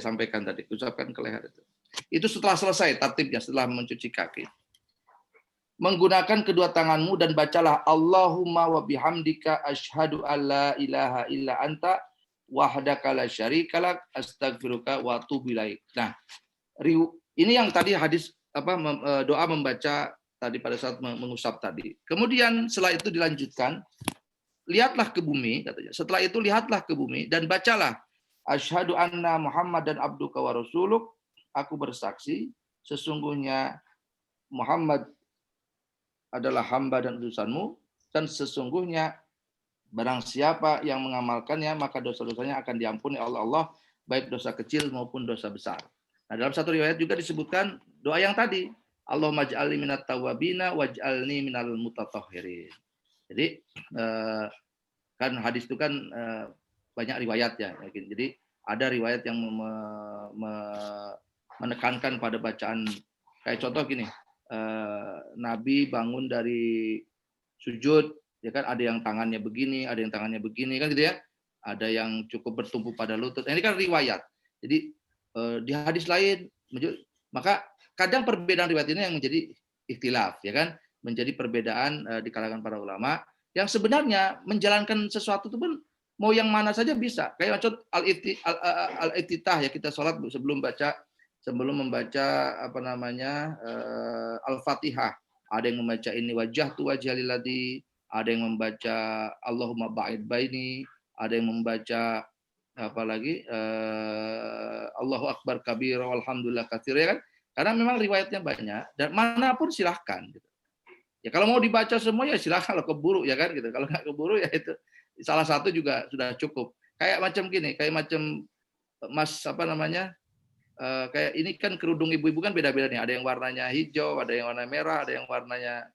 sampaikan tadi, usapkan ke leher itu. Itu setelah selesai tartibnya, setelah mencuci kaki. Menggunakan kedua tanganmu dan bacalah Allahumma wa bihamdika asyhadu alla ilaha illa anta wahdaka la syarikalak astaghfiruka wa atubu ilaik. Nah, ini yang tadi hadis doa membaca tadi pada saat mengusap tadi. Kemudian setelah itu dilanjutkan, lihatlah ke bumi katanya. Setelah itu lihatlah ke bumi dan bacalah asyhadu anna muhammadan abduka wa rasuluh. Aku bersaksi sesungguhnya Muhammad adalah hamba dan utusanmu, dan sesungguhnya barang siapa yang mengamalkannya maka dosa-dosanya akan diampuni oleh Allah, baik dosa kecil maupun dosa besar. Nah, dalam satu riwayat juga disebutkan doa yang tadi, Allahumma ij'alni minat tawwabina waj'alni minal mutatahhirin. Jadi kan hadis itu kan banyak riwayat ya. Jadi ada riwayat yang menekankan pada bacaan, kayak contoh gini, Nabi bangun dari sujud, ya kan, ada yang tangannya begini, ada yang tangannya begini, kan gitu ya, ada yang cukup bertumpu pada lutut. Nah, ini kan riwayat. Jadi di hadis lain, maka kadang perbedaan riwayat ini yang menjadi ikhtilaf, ya kan, menjadi perbedaan di kalangan para ulama yang sebenarnya menjalankan sesuatu itu pun mau yang mana saja bisa. Kayak contoh al-iftitah, ya, kita sholat sebelum membaca apa namanya Al-Fatihah. Ada yang membaca ini wajjahtu wajhiya lilladzi, ada yang membaca Allahumma ba'id baini, ada yang membaca apa lagi Allahu akbar kabira walhamdulillah katsira, ya kan? Karena memang riwayatnya banyak dan manapun silahkan gitu. Ya kalau mau dibaca semua ya silahkan, kalau keburu ya kan gitu. Kalau nggak keburu ya itu salah satu juga sudah cukup. Kayak macam gini, kayak macam Mas apa namanya? Kayak ini kan kerudung ibu-ibu kan beda-beda nih. Ada yang warnanya hijau, ada yang warna merah, ada yang warnanya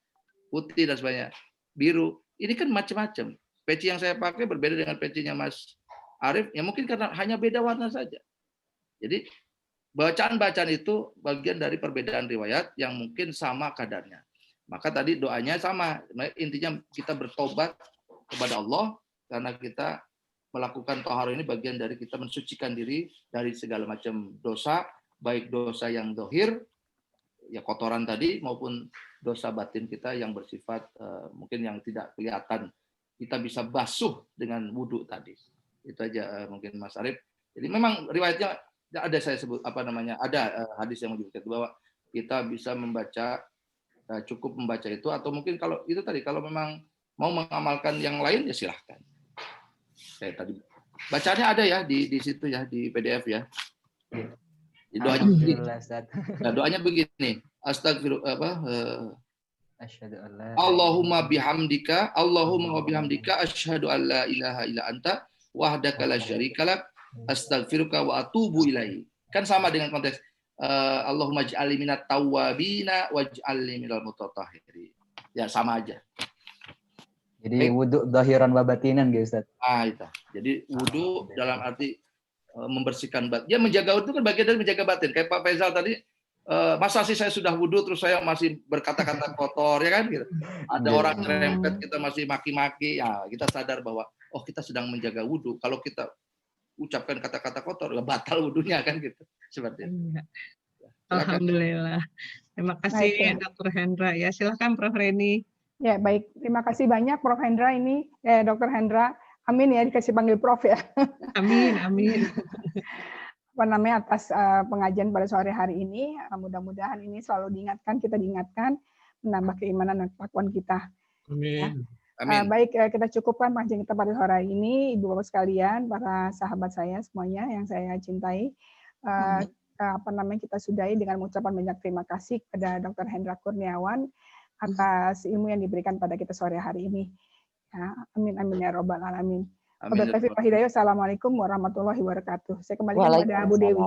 putih dan sebagainya, biru. Ini kan macam-macam. Peci yang saya pakai berbeda dengan pecinya Mas Arif. Ya mungkin karena hanya beda warna saja. Jadi bacaan-bacaan itu bagian dari perbedaan riwayat yang mungkin sama kadarnya. Maka tadi doanya sama. Intinya kita bertobat kepada Allah karena kita melakukan tohar ini bagian dari kita mensucikan diri dari segala macam dosa, baik dosa yang dohir, ya kotoran tadi, maupun dosa batin kita yang bersifat mungkin yang tidak kelihatan. Kita bisa basuh dengan wudhu tadi. Itu aja mungkin Mas Arif. Jadi memang riwayatnya ada, saya sebut apa namanya, ada hadis yang menyebutkan bahwa kita bisa membaca, cukup membaca itu, atau mungkin kalau itu tadi kalau memang mau mengamalkan yang lain ya silahkan. Kayak tadi bacanya ada ya di situ ya, di PDF ya. Doanya begini. Nah, doanya begini. Allahumma bihamdika, Allahumma wa bihamdika asyhadu an la ilaha illa anta wahdaka la syarika lak astaghfiruka wa atubu ilaihi. Kan sama dengan konteks Allahumma ij'alni minat tawwabina waj'alni minal mutatahhirin. Ya sama aja. Jadi wudhu zahiran wa batinan gitu, Ustaz. Itu. Jadi wudhu dalam arti membersihkan batin. Dia menjaga wudhu kan bagian dari menjaga batin. Kayak Pak Faisal tadi, masa sih saya sudah wudhu terus saya masih berkata-kata kotor, ya kan gitu. Ada orang ngerempet, kita masih maki-maki, ya kita sadar bahwa oh kita sedang menjaga wudhu. Kalau kita ucapkan kata-kata kotor, ya batal wudhunya kan gitu. Seperti itu. Alhamdulillah. Terima kasih Dr. Hendra. Ya silakan Prof. Reni. Ya, baik. Terima kasih banyak Prof. Hendra ini, Dr. Hendra. Amin ya, dikasih panggil Prof ya. Amin, amin. Apa namanya, atas pengajian pada sore hari ini. Mudah-mudahan ini selalu kita diingatkan, menambah keimanan dan kelakuan kita. Amin. Ya. Amin. Baik, kita cukupkan pengajian kita pada sore hari ini, Ibu Bapak sekalian, para sahabat saya semuanya yang saya cintai. Kita sudahi dengan mengucapkan banyak terima kasih kepada Dr. Hendra Kurniawan atas ilmu yang diberikan pada kita sore hari ini. Ya, amin amin ya robbal alamin. Assalamualaikum warahmatullahi wabarakatuh. Saya kembali kepada Bu Dewi.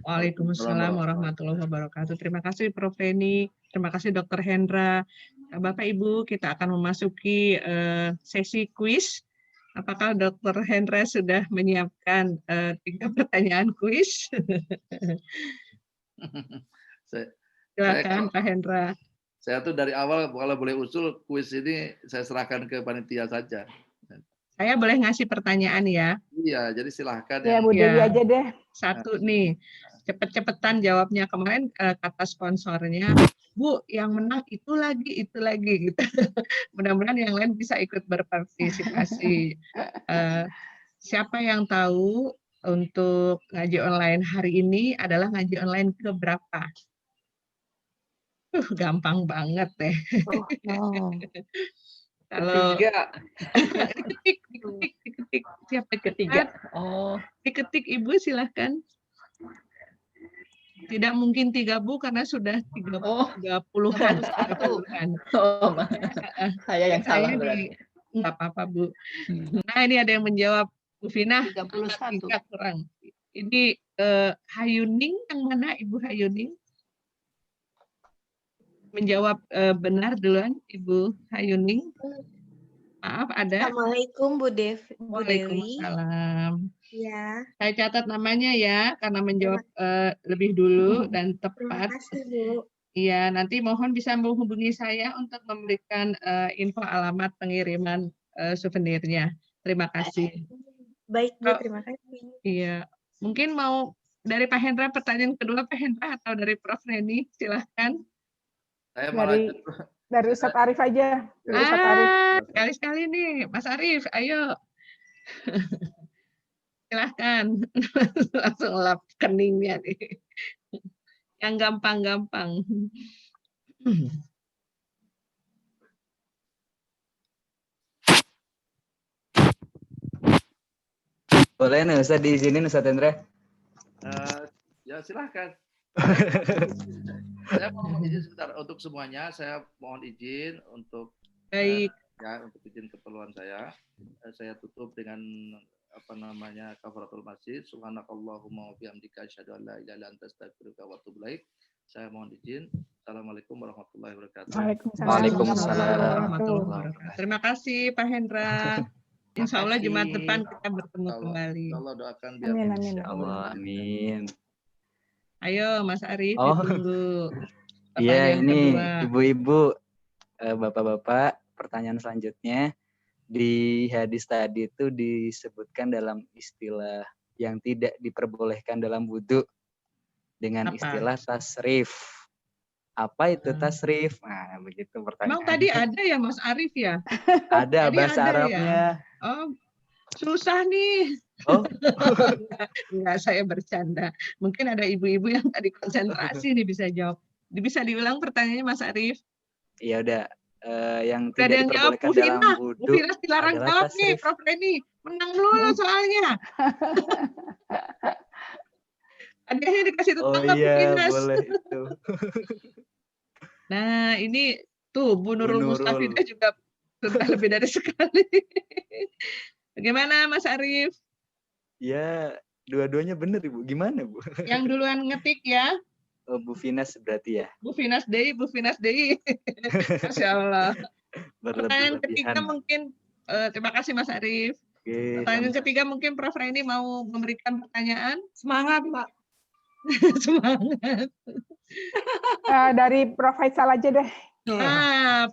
Waalaikumsalam warahmatullahi wabarakatuh. Terima kasih Prof. Reni. Terima kasih Dr. Hendra. Bapak Ibu, kita akan memasuki sesi kuis. Apakah Dr. Hendra sudah menyiapkan 3 pertanyaan kuis? Silakan Pak Hendra. Saya tuh dari awal kalau boleh usul kuis ini saya serahkan ke panitia saja. Saya boleh ngasih pertanyaan ya? Iya, jadi silahkan. Ya, Bu Dewi aja deh. Satu nih, cepet-cepetan jawabnya. Kemarin kata sponsornya, Bu, yang menang itu lagi gitu. Mudah-mudahan yang lain bisa ikut berpartisipasi. Siapa yang tahu untuk ngaji online hari ini adalah ngaji online keberapa? Gampang banget deh. Kalau diketik, siapa ketiga? Diketik Ibu silahkan. Tidak mungkin 3 Bu karena sudah 30-an. Saya yang salah. Enggak apa-apa Bu. Nah ini ada yang menjawab, Bu Vina. 31. Kurang. Ini Hayuning yang mana Ibu Hayuning? Menjawab benar duluan Ibu Hayuning. Maaf ada. Assalamualaikum Bu Dewi. Waalaikumsalam. Ya, Saya catat namanya ya, karena menjawab lebih dulu dan terima tepat. kasih Bu. Iya, nanti mohon bisa menghubungi saya untuk memberikan info alamat pengiriman souvenirnya. Terima kasih. Baik Bu, Oh, terima kasih. iya, mungkin mau dari Pak Hendra, pertanyaan kedua Pak Hendra atau dari Prof. Reni, silahkan. Saya malah Dari Ustadz Arif aja. Dari Ustadz Arif. Sekali-sekali nih, Mas Arif, ayo. Silahkan, langsung lap keningnya nih. Yang gampang-gampang. Boleh nih Ustaz diizinin Ustaz Hendra? Ya silahkan. Saya mohon izin sebentar untuk semuanya. Saya mohon izin untuk Baik. Ya untuk izin keperluan saya. Saya tutup dengan kafaratul masjid. Subhanakallahumma wa bihamdika asyhadu an la ilaha illa anta astaghfiruka wa atubu ilaik. Saya mohon izin. Assalamualaikum warahmatullahi wabarakatuh. Waalaikumsalam warahmatullahi wabarakatuh. Terima kasih Pak Hendra. Insya Allah Jumat depan kita bertemu kembali. Allah doakan biar Amin. Amin. Ayo Mas Arif, ditunggu. Iya, ini kedua. ibu-ibu, bapak-bapak, pertanyaan selanjutnya. Di hadis tadi itu disebutkan dalam istilah yang tidak diperbolehkan dalam wudhu dengan istilah tasrif. Apa itu tasrif? Nah, begitu pertanyaan. Emang tadi ada ya Mas Arif ya? Ada bahasa Arabnya. Ya? Oh, susah nih. Oh, enggak, saya bercanda. Mungkin ada ibu-ibu yang tadi konsentrasi nih bisa jawab. Bisa diulang pertanyaannya Mas Arif? Iya udah. Yang tidak diperbolehkan dalam wudhu. Bu Fina dilarang jawab nih, Prof. Reni. Menang dulu soalnya. Adanya dikasih tetangga Bu Fina. Boleh itu. Nah, ini tuh Bu Nurul Mustafidah juga sudah lebih dari sekali. Bagaimana Mas Arif? Ya, dua-duanya benar Ibu. Gimana Bu? Yang duluan ngetik ya. Oh, Bu Finas berarti ya. Bu Finas Dei. Masya Allah. Pertanyaan ketiga mungkin, terima kasih Mas Arif. Oke, pertanyaan ketiga mungkin Prof. Reni mau memberikan pertanyaan. Semangat Pak. Semangat. Dari Prof. Faisal aja deh.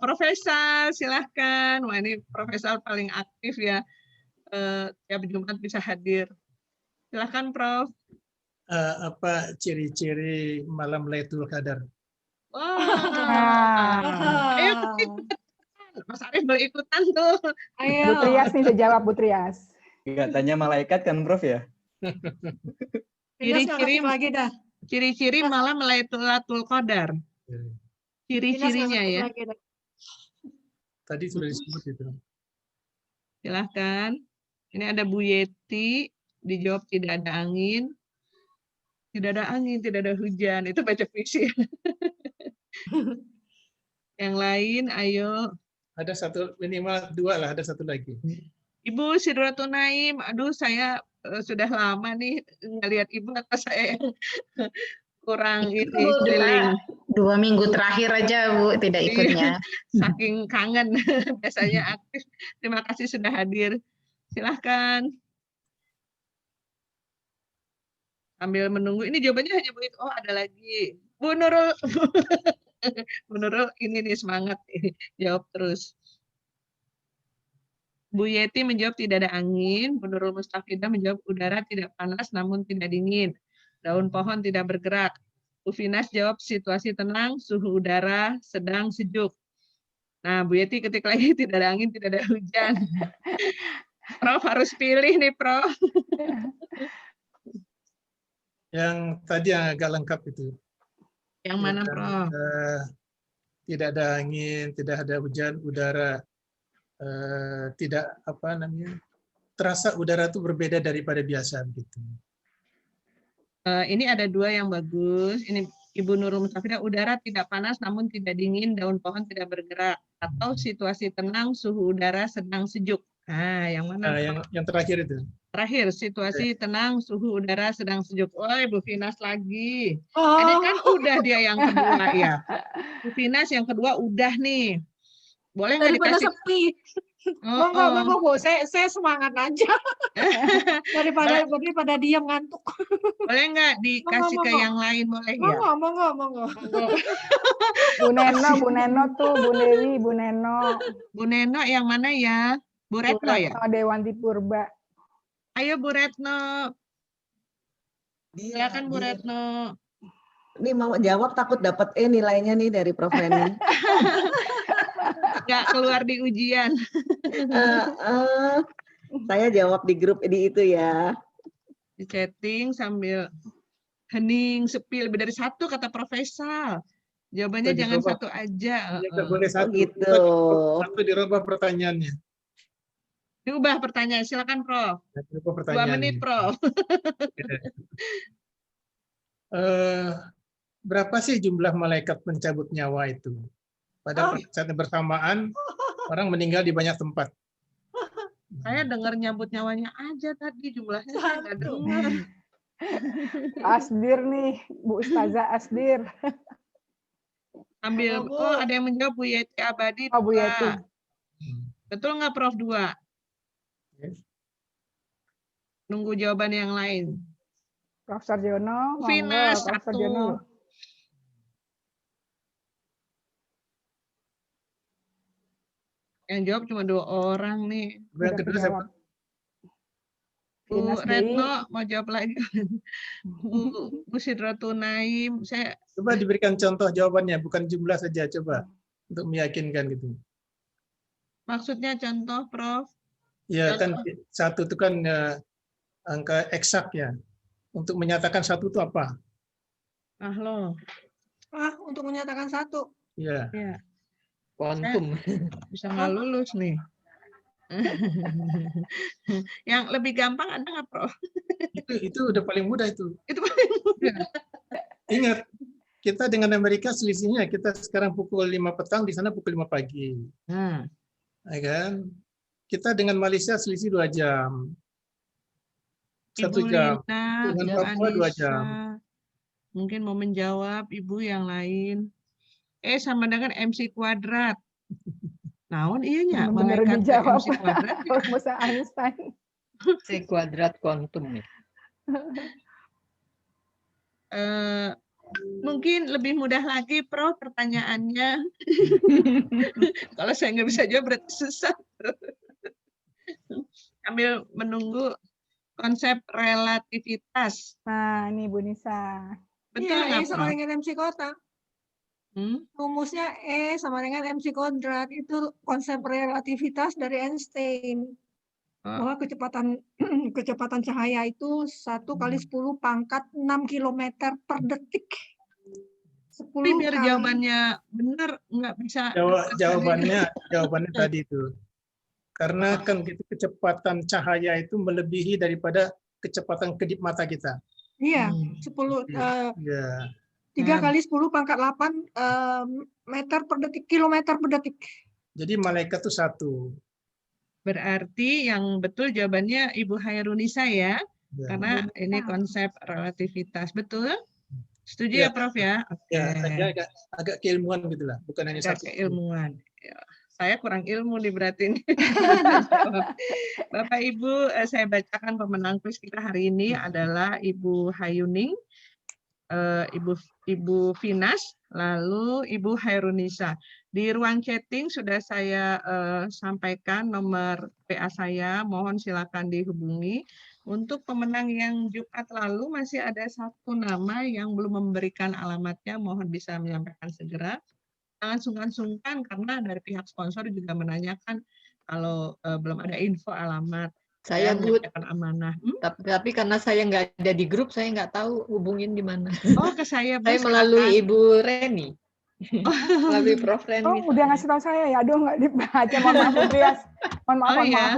Prof. Faisal silahkan. Wah ini Prof. Faisal paling aktif ya. Tiap Jumat bisa hadir. Silahkan Prof. Apa ciri-ciri malam Lailatul Qadar? Ayo Mas Arif boleh ikutan tuh. Bu Trias nih sejawab Bu Trias. Enggak tanya malaikat kan Prof ya? Ciri-ciri malam Lailatul Qadar. Ciri-cirinya ya. Tadi sudah disebut itu. Silahkan. Ini ada Bu Yeti, dijawab tidak ada angin. Tidak ada angin, tidak ada hujan. Itu baca puisi. Yang lain, ayo. Ada satu, minimal dua lah, ada satu lagi. Ibu Sidratul Naim, aduh saya sudah lama nih ngelihat Ibu atau saya yang kurang ini. 2 minggu terakhir aja Bu tidak ikutnya. Saking kangen, biasanya aktif. Terima kasih sudah hadir. Silahkan. Sambil menunggu, ini jawabannya hanya begitu. Oh ada lagi. Bu Nurul. Bu Nurul ini nih semangat. Jawab terus. Bu Yeti menjawab tidak ada angin. Bu Nurul Mustafidah menjawab udara tidak panas namun tidak dingin. Daun pohon tidak bergerak. Bu Finas jawab situasi tenang, suhu udara sedang sejuk. Nah, Bu Yeti ketik lagi tidak ada angin, tidak ada hujan. Prof harus pilih nih, Prof. Yang tadi yang agak lengkap itu. Yang mana, Prof? Tidak ada angin, tidak ada hujan, udara tidak terasa udara itu berbeda daripada biasa gitu. Ini ada dua yang bagus. Ini Ibu Nurul Mustafidah, udara tidak panas namun tidak dingin, daun pohon tidak bergerak, atau situasi tenang, suhu udara sedang sejuk. Nah, yang mana? Yang terakhir itu. Terakhir, situasi tenang, suhu udara sedang sejuk. Oh, Bu Finas lagi. Ini kan udah dia yang kedua ya. Bu Finas yang kedua udah nih. Boleh nggak dikasih? Monggo, Bu. Saya semangat aja. daripada diam ngantuk. Boleh nggak dikasih ke Monggo. yang lain, boleh ya? Monggo. Bu Neno tuh, Bu Dewi, Bu Neno. Bu Neno yang mana ya? Bu Retno ya? Dewanti Purba. Ayo Bu Retno. Silakan Bu Retno. Ini mau jawab takut dapat nilainya nih dari Prof. Reni. Nggak keluar di ujian. Saya jawab di grup di itu ya. Di chatting sambil hening, sepi, lebih dari satu kata Profesor. Jawabannya Atau jangan dirubah. satu aja. Ya, boleh satu. gitu. Satu dirubah pertanyaannya. Diubah pertanyaan, silakan Prof. Dirubah 2 menit Prof. Berapa sih jumlah malaikat pencabut nyawa itu? Pada saat yang bersamaan, orang meninggal di banyak tempat. Saya dengar nyambut nyawanya aja tadi, jumlahnya saya nggak dengar. Asdir nih, Bu Ustazah Asdir. Ambil, ada yang menjawab Bu Yeti Abadi. Oh, Bu Yeti. Betul nggak Prof 2? Nunggu jawaban yang lain. Profesor Jono, Vina monggo, Profesor 1. Jono. Yang jawab cuma 2 orang nih. Yang kedua siapa? Bu Ines Retno mau jawab lagi. Bu Sidratul Naim, saya Coba diberikan contoh jawabannya, bukan jumlah saja, coba untuk meyakinkan gitu. maksudnya contoh Prof. Ya kan satu itu kan angka eksak ya. Untuk menyatakan satu itu apa? Loh. Untuk menyatakan satu. Ya. Ya. Kuantum. Bisa nggak lulus nih. Yang lebih gampang ada nggak Prof? Itu udah paling mudah itu. Itu paling mudah. Ingat, kita dengan Amerika selisihnya, kita sekarang pukul 5 petang, di sana pukul 5 pagi. Ya kan? Kita dengan Malaysia selisih 2 jam. 1 jam. Lina, Dengan Ibu Papua 2 Anissa, jam. mungkin mau menjawab Ibu yang lain. Sama dengan MC kuadrat. Naon iya nya Bener malaikat dijawab. MC kuadrat. Rumus Einstein. C kuadrat kuantum nih. Mungkin lebih mudah lagi Prof pertanyaannya. Kalau saya nggak bisa jawab berarti susah. Sambil menunggu konsep relativitas. Nah, ini Bu Nisa. Betul Iya, nggak E sama Prof? dengan MC kotak. Rumusnya E sama dengan MC kuadrat. Itu konsep relativitas dari Einstein. Bahwa kecepatan cahaya itu 1 kali 10 pangkat 6 km per detik. 10 Tapi biar kali. jawabannya benar nggak bisa. Jawabannya tadi itu. Karena kan kecepatan cahaya itu melebihi daripada kecepatan kedip mata kita. Iya, 3 kali 10 pangkat 8 meter per detik, kilometer per detik. Jadi malaikat itu 1. Berarti yang betul jawabannya Ibu Hairunisa ya. Karena ini konsep relativitas. Betul? Setuju ya Prof ya? Ya, agak keilmuan gitulah, bukan hanya agak satu. Keilmuan. Saya kurang ilmu nih berarti ini. Bapak Ibu, saya bacakan pemenang kuis kita hari ini adalah Ibu Hayuning, Ibu Finas, lalu Ibu Hairunisa. Di ruang chatting sudah saya sampaikan nomor PA saya, mohon silakan dihubungi. Untuk pemenang yang Jumat lalu masih ada 1 nama yang belum memberikan alamatnya, mohon bisa menyampaikan segera. Jangan sungkan-sungkan karena dari pihak sponsor juga menanyakan kalau belum ada info alamat. Saya menyampaikan amanah. Tapi karena saya nggak ada di grup, saya nggak tahu hubungin di mana. Oh, ke saya. Saya melalui Ibu Reni. Melalui Prof Reni. Oh, udah ngasih tahu saya ya. Aduh, nggak dibaca. Mohon maaf, Bu Trias. Mohon maaf, mohon maaf.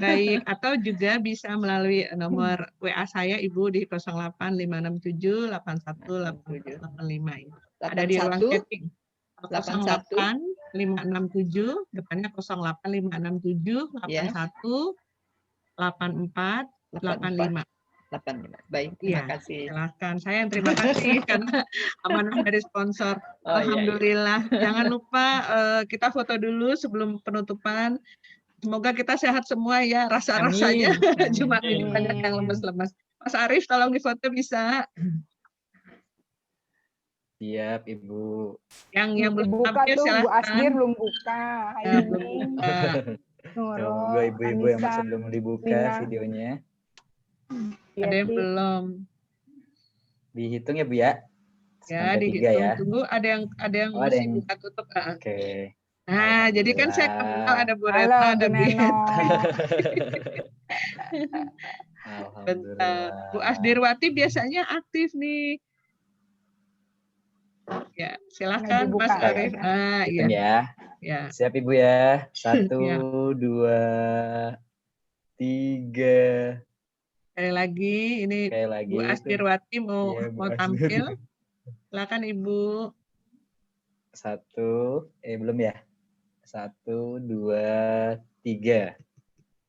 Baik, atau juga bisa melalui nomor WA saya Ibu di 08 567 81 8885. Ada di ruang chatting. 08 567 depannya 08 567 81 84 85. Baik, terima kasih. Silahkan. Saya yang terima kasih karena amanah dari sponsor. Alhamdulillah. Jangan lupa kita foto dulu sebelum penutupan. Semoga kita sehat semua ya, rasa-rasanya. Jumat ini banyak yang lemes-lemes. Mas Arief tolong difoto bisa. Siap, Ibu. Yang belum buka tampil tuh, Bu silahkan. Asdir belum buka. Belum buka. Nurul, Ibu-ibu yang masih belum dibuka Lina. videonya. Ada yang Yeti. belum. Dihitung ya, Bu ya? Ya, Sampai 3 dihitung. ya. Tunggu, ada yang Oh, ada mesti yang- buka tutup. Oke. Nah, jadi kan saya kenal ada Bu Halo, Retna, ada Bu Bu Neno. Bentar. Bu Asdirwati biasanya aktif nih. Ya, silakan dibuka Mas ya, Arief. ya. Ah, iya. Hitung ya. Ya. Siap Ibu ya. 1, Ya. 2, 3. Sekali lagi, ini Sekali lagi. Bu Asdirwati mau Iya, Bu mau Asdir. tampil. Silakan Ibu. 1, belum ya? 1, 2, 3.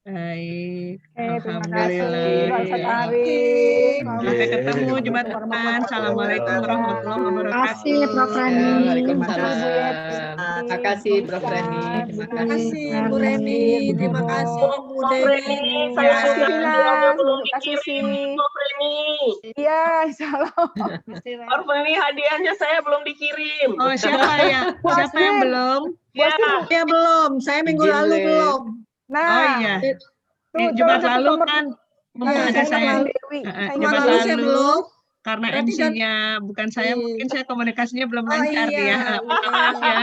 Baik. Terima kasih Alhamdulillah. Pak Ustadz Arief. Sampai ketemu Jumat depan. Assalamualaikum warahmatullahi wabarakatuh. Prof. Reni. Waalaikumsalam. Terima kasih Prof. Reni. Terima kasih Bu Reni. Terima kasih Bu Dewi. Saya Sufina, Kak Susi. Iya, insya Allah. Prof. Reni, hadiahnya saya belum dikirim. Oh, siapa yang belum? Ya, belum. Saya minggu lalu belum. Nah, Oh iya. tuh, Jumat coba lalu nomor- kan mumpung Iya, ada saya saya. nomor Dewi. Saya Jumat nomor Dewi. lalu karena Berarti MC-nya bukan saya, mungkin saya komunikasinya belum lancar iya, ya. Maaf ya.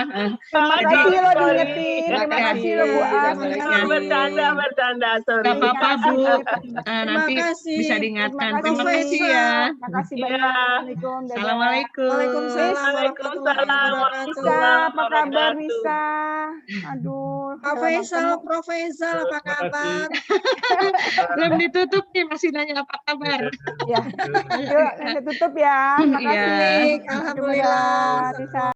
Terima Jadi- kasih loh diingetin. Terima Ya, kasih loh Bu As. Bercanda, sorry. Gak apa-apa Bu. Nanti kasih. bisa diingatkan. Terima Terima kasih. kasih ya. Terima kasih banyak. Assalamualaikum. Dadah. Assalamualaikum. Waalaikumsalam warahmatullahi wabarakatuh. Bisa, apa kabar bisa? Aduh. Pak Faisal, Prof. Faisal, apa kabar? Belum ditutup nih, masih nanya apa kabar. Ya, yuk, tutup ya. Terima Iya. kasih. Alhamdulillah. Bisa.